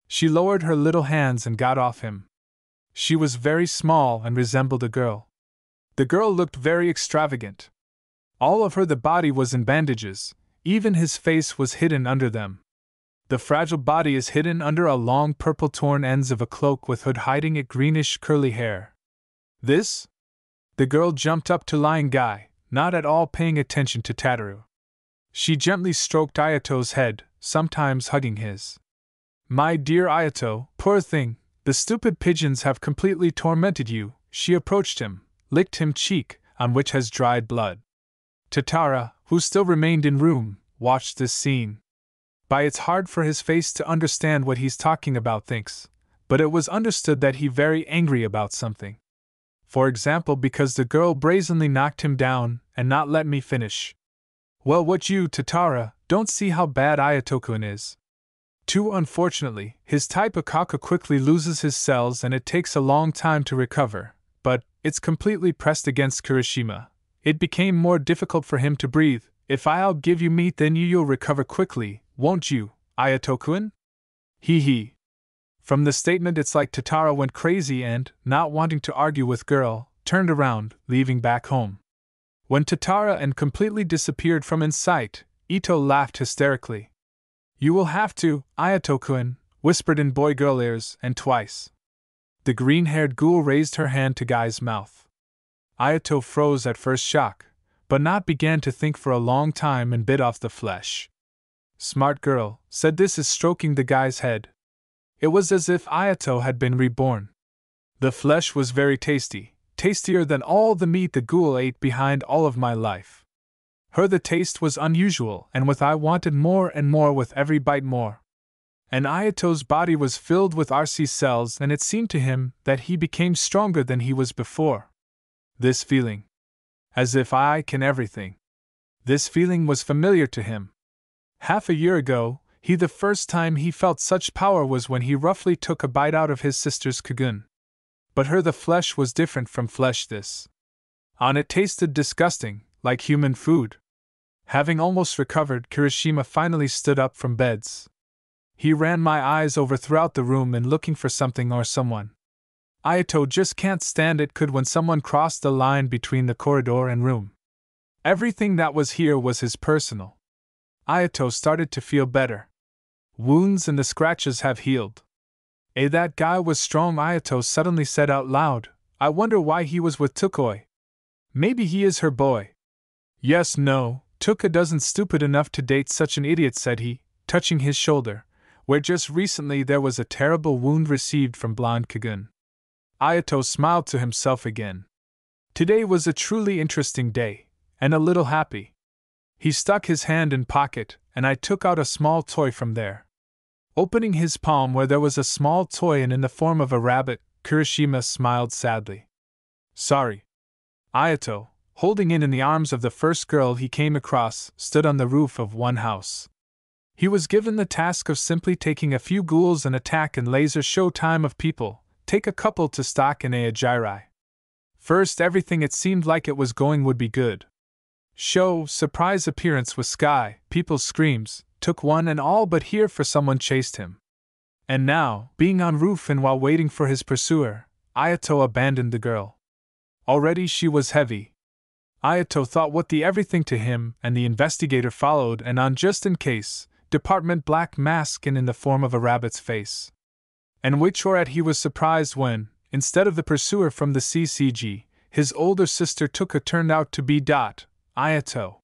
She lowered her little hands and got off him. She was very small and resembled a girl. The girl looked very extravagant. All of her the body was in bandages, even his face was hidden under them. The fragile body is hidden under a long purple torn ends of a cloak with hood hiding it greenish curly hair. This? The girl jumped up to lying guy, not at all paying attention to Tataru. She gently stroked Ayato's head, sometimes hugging his. My dear Ayato, poor thing, the stupid pigeons have completely tormented you. She approached him, licked him cheek, on which has dried blood. Tatara, who still remained in room, watched this scene. By it's hard for his face to understand what he's talking about thinks, but it was understood that he very angry about something. For example, because the girl brazenly knocked him down and not let me finish. Well, what you, Tatara, don't see how bad Ayato-kun is. Too unfortunately, his type Akaka quickly loses his cells and it takes a long time to recover, but it's completely pressed against Kirishima. It became more difficult for him to breathe. If I'll give you meat then you'll recover quickly, won't you, Ayato-kun? Hee hee. From the statement it's like Tatara went crazy and, not wanting to argue with girl, turned around, leaving back home. When Tatara and completely disappeared from in sight, Ito laughed hysterically. You will have to, Ayato-kun, whispered in boy-girl ears, and twice. The green-haired ghoul raised her hand to Guy's mouth. Ayato froze at first shock, but not began to think for a long time and bit off the flesh. Smart girl, said this is stroking the guy's head. It was as if Ayato had been reborn. The flesh was very tasty, tastier than all the meat the ghoul ate behind all of my life. Her the taste was unusual, and with I wanted more and more with every bite more. And Ayato's body was filled with RC cells and it seemed to him that he became stronger than he was before. This feeling. As if I can everything. This feeling was familiar to him. Half a year ago, the first time he felt such power was when he roughly took a bite out of his sister's kagun. But her the flesh was different from flesh this. On it tasted disgusting, like human food. Having almost recovered, Kirishima finally stood up from beds. He ran my eyes over throughout the room and looking for something or someone. Ayato just can't stand it could when someone crossed the line between the corridor and room. Everything that was here was his personal. Ayato started to feel better. Wounds and the scratches have healed. That guy was strong, Ayato suddenly said out loud. I wonder why he was with Tukoi. Maybe he is her boy. Yes, no, Tuka doesn't stupid enough to date such an idiot, said he, touching his shoulder, where just recently there was a terrible wound received from blonde Kagun. Ayato smiled to himself again. Today was a truly interesting day, and a little happy. He stuck his hand in pocket, and I took out a small toy from there. Opening his palm where there was a small toy and in the form of a rabbit, Kirishima smiled sadly. Sorry. Ayato, holding it in the arms of the first girl he came across, stood on the roof of one house. He was given the task of simply taking a few ghouls and attack and laser show time of people, take a couple to stock in Aojirai. First everything it seemed like it was going would be good. Show, surprise appearance with sky, people's screams, took one and all but here for someone chased him. And now, being on roof and while waiting for his pursuer, Ayato abandoned the girl. Already she was heavy. Ayato thought what the everything to him and the investigator followed and on just in case, department black mask and in the form of a rabbit's face. And which or at he was surprised when, instead of the pursuer from the CCG, his older sister Tuka turned out to be Ayato.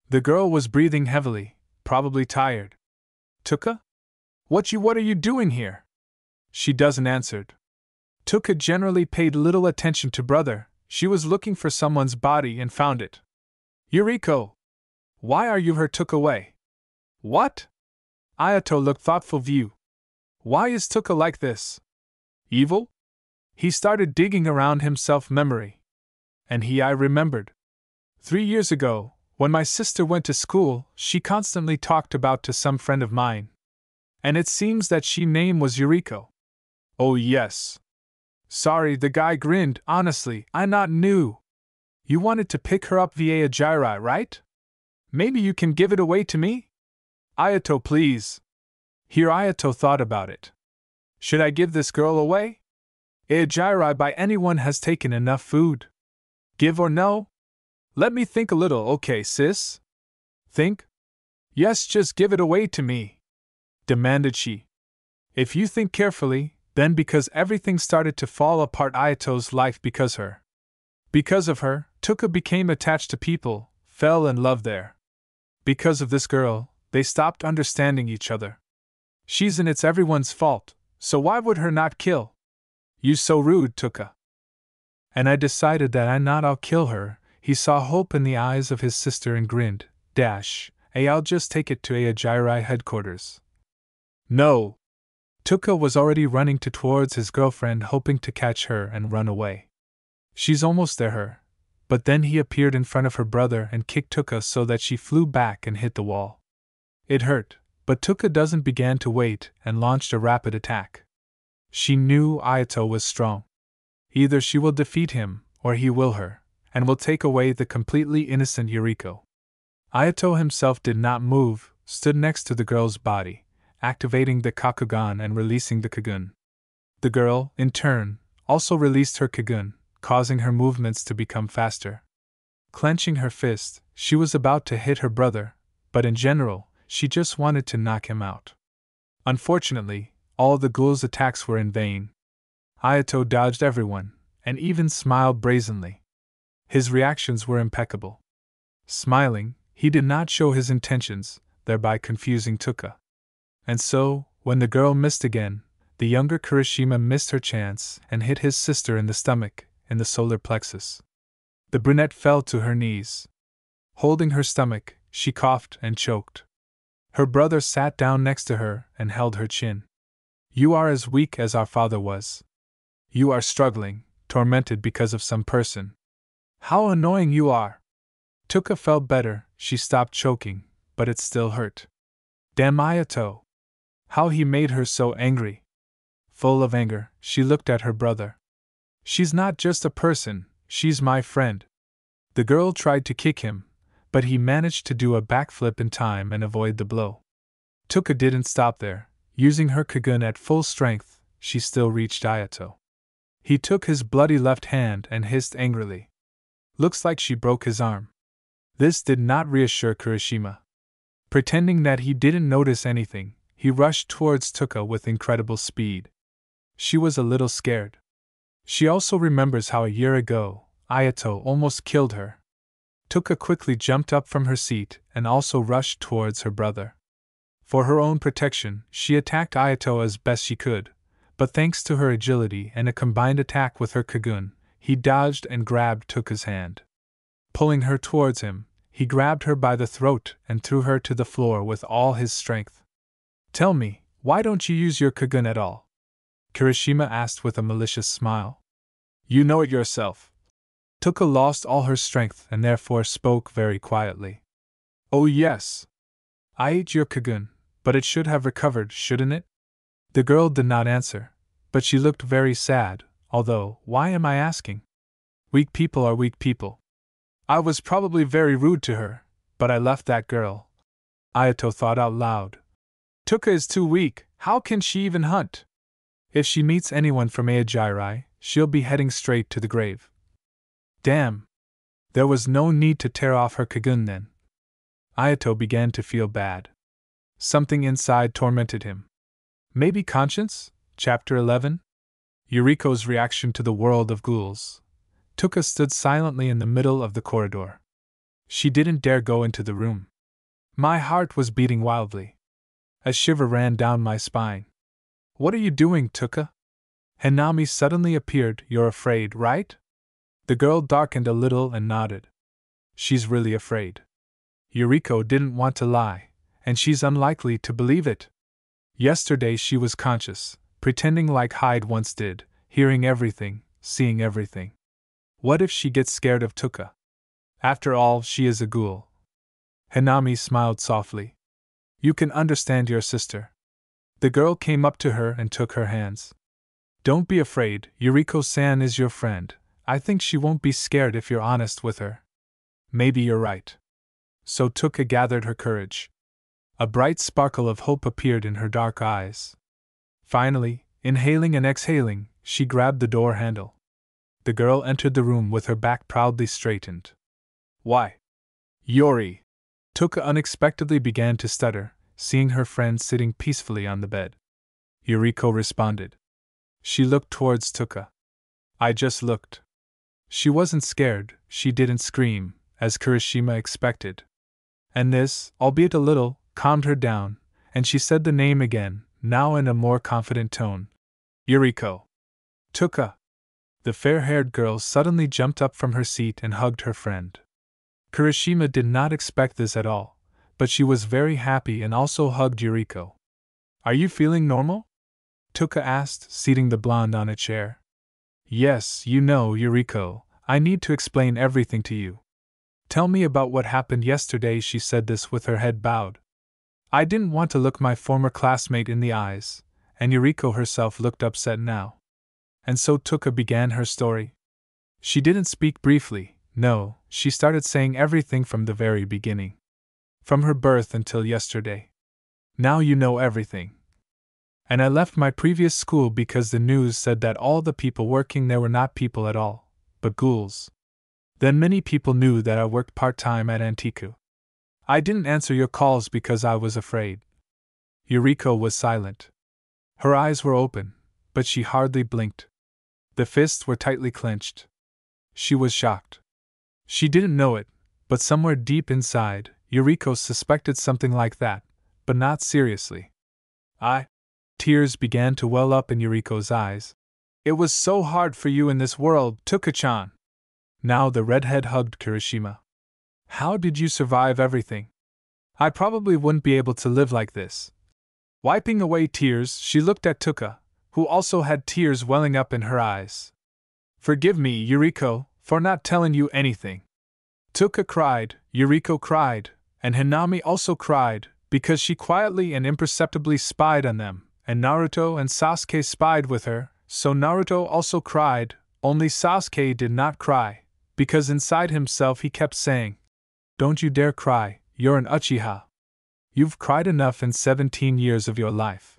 The girl was breathing heavily, probably tired. Tuka? What are you doing here? She doesn't answered. Tuka generally paid little attention to brother, she was looking for someone's body and found it. Yuriko! Why are you her took away? What? Ayato looked thoughtful view. Why is Tuka like this? Evil? He started digging around himself memory. And I remembered. 3 years ago, when my sister went to school, she constantly talked about to some friend of mine. And it seems that she name was Yuriko. Oh yes. Sorry, the guy grinned. Honestly, I not knew. You wanted to pick her up via Jirai, right? Maybe you can give it away to me? Ayato, please. Here Ayato thought about it. Should I give this girl away? Jirai by anyone has taken enough food. Give or no? Let me think a little, okay, sis? Think? Yes, just give it away to me, demanded she. If you think carefully, then because everything started to fall apart Ayato's life because of her, Tuka became attached to people, fell in love there. Because of this girl, they stopped understanding each other. She's and it's everyone's fault, so why would her not kill? You so rude, Tuka. And I decided that I'll kill her. He saw hope in the eyes of his sister and grinned. I'll just take it to Jirai headquarters. No. Tuka was already running towards his girlfriend, hoping to catch her and run away. She's almost there, but then he appeared in front of her brother and kicked Tuka so that she flew back and hit the wall. It hurt, but Tuka doesn't began to wait and launched a rapid attack. She knew Ayato was strong. Either she will defeat him, or he will her, and will take away the completely innocent Yuriko. Ayato himself did not move, stood next to the girl's body, activating the Kakugan and releasing the Kagun. The girl, in turn, also released her Kagun, causing her movements to become faster. Clenching her fist, she was about to hit her brother, but in general, she just wanted to knock him out. Unfortunately, all the ghouls' attacks were in vain. Ayato dodged everyone, and even smiled brazenly. His reactions were impeccable. Smiling, he did not show his intentions, thereby confusing Tuka. And so, when the girl missed again, the younger Kirishima missed her chance and hit his sister in the stomach, in the solar plexus. The brunette fell to her knees. Holding her stomach, she coughed and choked. Her brother sat down next to her and held her chin. You are as weak as our father was. You are struggling, tormented because of some person. How annoying you are! Tuka felt better, she stopped choking, but it still hurt. Damn Ayato! How he made her so angry! Full of anger, she looked at her brother. She's not just a person, she's my friend. The girl tried to kick him, but he managed to do a backflip in time and avoid the blow. Tuka didn't stop there. Using her Kagun at full strength, she still reached Ayato. He took his bloody left hand and hissed angrily. Looks like she broke his arm. This did not reassure Kirishima. Pretending that he didn't notice anything, he rushed towards Tuka with incredible speed. She was a little scared. She also remembers how a year ago, Ayato almost killed her. Tuka quickly jumped up from her seat and also rushed towards her brother. For her own protection, she attacked Ayato as best she could, but thanks to her agility and a combined attack with her Kagun, he dodged and grabbed Tuka's hand. Pulling her towards him, he grabbed her by the throat and threw her to the floor with all his strength. Tell me, why don't you use your Kagun at all? Kirishima asked with a malicious smile. You know it yourself. Tuka lost all her strength and therefore spoke very quietly. Oh yes. I ate your Kagun, but it should have recovered, shouldn't it? The girl did not answer, but she looked very sad, although, why am I asking? Weak people are weak people. I was probably very rude to her, but I left that girl. Ayato thought out loud. Tuka is too weak, how can she even hunt? If she meets anyone from Jirai, she'll be heading straight to the grave. Damn! There was no need to tear off her Kagun then. Ayato began to feel bad. Something inside tormented him. Maybe conscience? Chapter 11? Yuriko's reaction to the world of ghouls. Tuka stood silently in the middle of the corridor. She didn't dare go into the room. My heart was beating wildly. A shiver ran down my spine. What are you doing, Tuka? Hanami suddenly appeared. You're afraid, right? The girl darkened a little and nodded. She's really afraid. Yuriko didn't want to lie, and she's unlikely to believe it. Yesterday she was conscious, pretending like Hyde once did, hearing everything, seeing everything. What if she gets scared of Tuka? After all, she is a ghoul. Hinata smiled softly. You can understand your sister. The girl came up to her and took her hands. Don't be afraid, Yuriko-san is your friend. I think she won't be scared if you're honest with her. Maybe you're right. So Tuka gathered her courage. A bright sparkle of hope appeared in her dark eyes. Finally, inhaling and exhaling, she grabbed the door handle. The girl entered the room with her back proudly straightened. Why? Yori! Tuka unexpectedly began to stutter, seeing her friend sitting peacefully on the bed. Yuriko responded. She looked towards Tuka. I just looked. She wasn't scared, she didn't scream, as Kirishima expected. And this, albeit a little, calmed her down, and she said the name again, now in a more confident tone. Yuriko. Tuka. The fair-haired girl suddenly jumped up from her seat and hugged her friend. Kirishima did not expect this at all, but she was very happy and also hugged Yuriko. Are you feeling normal? Tuka asked, seating the blonde on a chair. Yes, you know, Yuriko, I need to explain everything to you. Tell me about what happened yesterday. She said this with her head bowed. I didn't want to look my former classmate in the eyes, and Yuriko herself looked upset now. And so Tuka began her story. She didn't speak briefly, no, she started saying everything from the very beginning. From her birth until yesterday. Now you know everything. And I left my previous school because the news said that all the people working there were not people at all, but ghouls. Then many people knew that I worked part-time at Antiku. I didn't answer your calls because I was afraid. Yuriko was silent. Her eyes were open, but she hardly blinked. The fists were tightly clenched. She was shocked. She didn't know it, but somewhere deep inside, Yuriko suspected something like that, but not seriously. Tears began to well up in Yuriko's eyes. It was so hard for you in this world, Tuka-chan. Now the redhead hugged Kirishima. How did you survive everything? I probably wouldn't be able to live like this. Wiping away tears, she looked at Tuka, who also had tears welling up in her eyes. Forgive me, Yuriko, for not telling you anything. Tuka cried, Yuriko cried, and Hinata also cried, because she quietly and imperceptibly spied on them, and Naruto and Sasuke spied with her, so Naruto also cried, only Sasuke did not cry, because inside himself he kept saying, Don't you dare cry, you're an Uchiha. You've cried enough in 17 years of your life.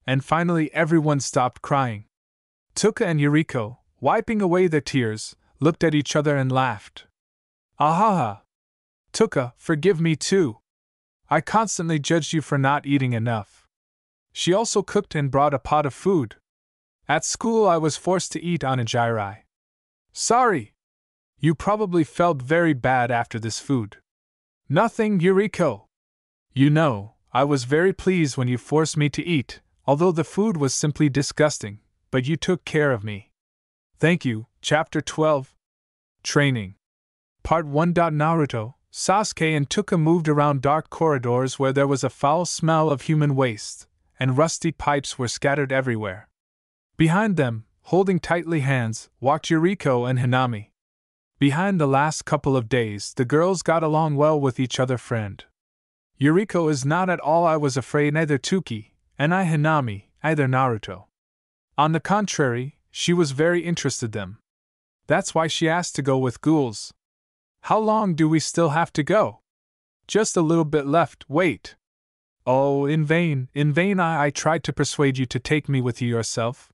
And finally everyone stopped crying. Tuka and Yuriko, wiping away their tears, looked at each other and laughed. Ahaha! Tuka, forgive me too. I constantly judged you for not eating enough. She also cooked and brought a pot of food. At school I was forced to eat onigiri. Sorry! You probably felt very bad after this food. Nothing, Yuriko. You know, I was very pleased when you forced me to eat, although the food was simply disgusting, but you took care of me. Thank you. Chapter 12. Training. Part 1. Naruto, Sasuke and Tuka moved around dark corridors where there was a foul smell of human waste, and rusty pipes were scattered everywhere. Behind them, holding tightly hands, walked Yuriko and Hinata. Behind the last couple of days, the girls got along well with each other. Friend. Yuriko is not at all I was afraid, neither Tuki, and I Hinata, either Naruto. On the contrary, she was very interested them. That's why she asked to go with ghouls. How long do we still have to go? Just a little bit left, wait. Oh, in vain I tried to persuade you to take me with you yourself.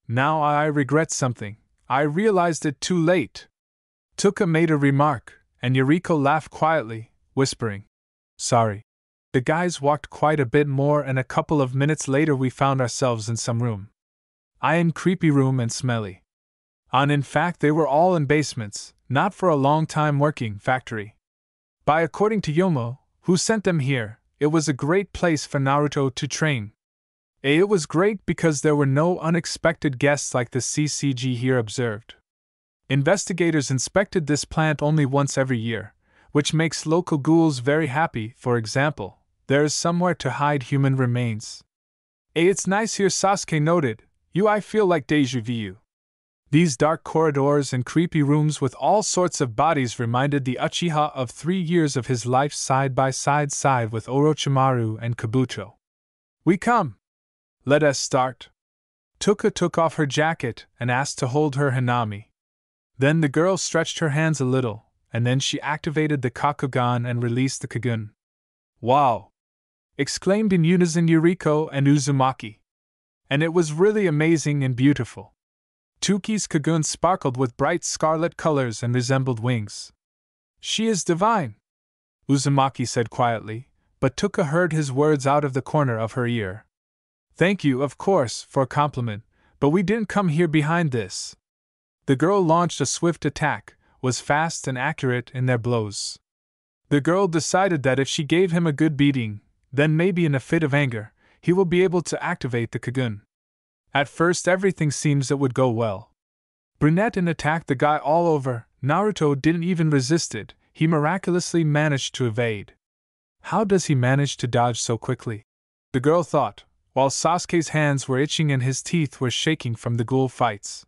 Now I regret something, I realized it too late. Tuka made a remark, and Yuriko laughed quietly, whispering, Sorry. The guys walked quite a bit more and a couple of minutes later we found ourselves in some room. Creepy room and smelly. In fact they were all in basements, not for a long time working factory. According to Yomo, who sent them here, it was a great place for Naruto to train. It was great because there were no unexpected guests like the CCG here observed. Investigators inspected this plant only once every year, which makes local ghouls very happy. For example, there is somewhere to hide human remains. It's nice here, Sasuke noted. I feel like deja vu. These dark corridors and creepy rooms with all sorts of bodies reminded the Uchiha of 3 years of his life side by side with Orochimaru and Kabuto. We come! Let us start. Tuka took off her jacket and asked to hold her Hanami. Then the girl stretched her hands a little, and then she activated the Kakugan and released the Kagun. Wow! Exclaimed in unison Yuriko and Uzumaki. And it was really amazing and beautiful. Tuki's Kagun sparkled with bright scarlet colors and resembled wings. She is divine, Uzumaki said quietly, but Tuka heard his words out of the corner of her ear. Thank you, of course, for a compliment, but we didn't come here behind this. The girl launched a swift attack, was fast and accurate in their blows. The girl decided that if she gave him a good beating, then maybe in a fit of anger, he will be able to activate the Kagun. At first everything seems it would go well. Brunette attacked the guy all over, Naruto didn't even resist it, he miraculously managed to evade. How does he manage to dodge so quickly? The girl thought, while Sasuke's hands were itching and his teeth were shaking from the ghoul fights.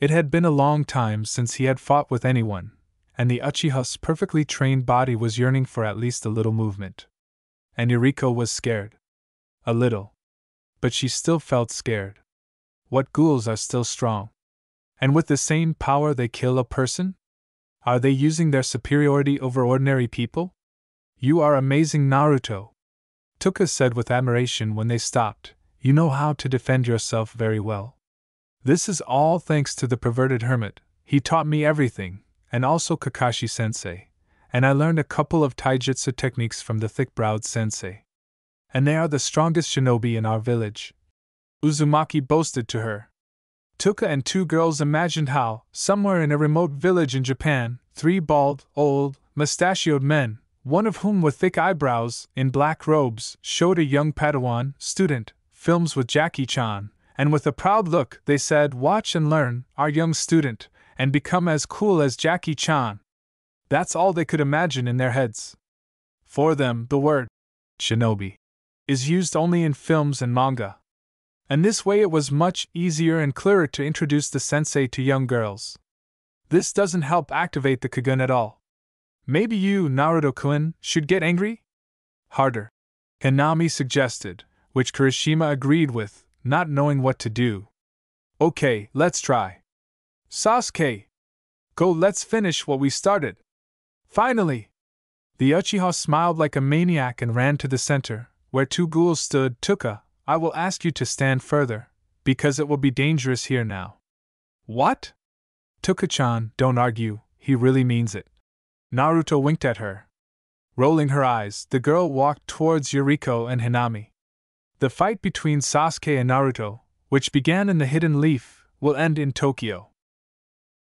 It had been a long time since he had fought with anyone, and the Uchiha's perfectly trained body was yearning for at least a little movement. And Yuriko was scared. A little. But she still felt scared. What ghouls are still strong? And with the same power they kill a person? Are they using their superiority over ordinary people? You are amazing, Naruto, Tuka said with admiration when they stopped. You know how to defend yourself very well. This is all thanks to the perverted hermit. He taught me everything, and also Kakashi-sensei, and I learned a couple of taijutsu techniques from the thick-browed sensei. And they are the strongest shinobi in our village, Uzumaki boasted to her. Tuka and 2 girls imagined how, somewhere in a remote village in Japan, 3 bald, old, mustachioed men, one of whom with thick eyebrows, in black robes, showed a young Padawan student films with Jackie Chan, and with a proud look they said, "Watch and learn, our young student, and become as cool as Jackie Chan." That's all they could imagine in their heads. For them, the word shinobi is used only in films and manga. And this way it was much easier and clearer to introduce the sensei to young girls. This doesn't help activate the Kagun at all. Maybe you, Naruto-kun, should get angry? Harder, Hanami suggested, which Kirishima agreed with, not knowing what to do. Okay, let's try. Sasuke! Go, let's finish what we started. Finally! The Uchiha smiled like a maniac and ran to the center, where 2 ghouls stood. Tuka, I will ask you to stand further, because it will be dangerous here now. What? Tuka-chan, don't argue, he really means it. Naruto winked at her. Rolling her eyes, the girl walked towards Yuriko and Hanami. The fight between Sasuke and Naruto, which began in the Hidden Leaf, will end in Tokyo.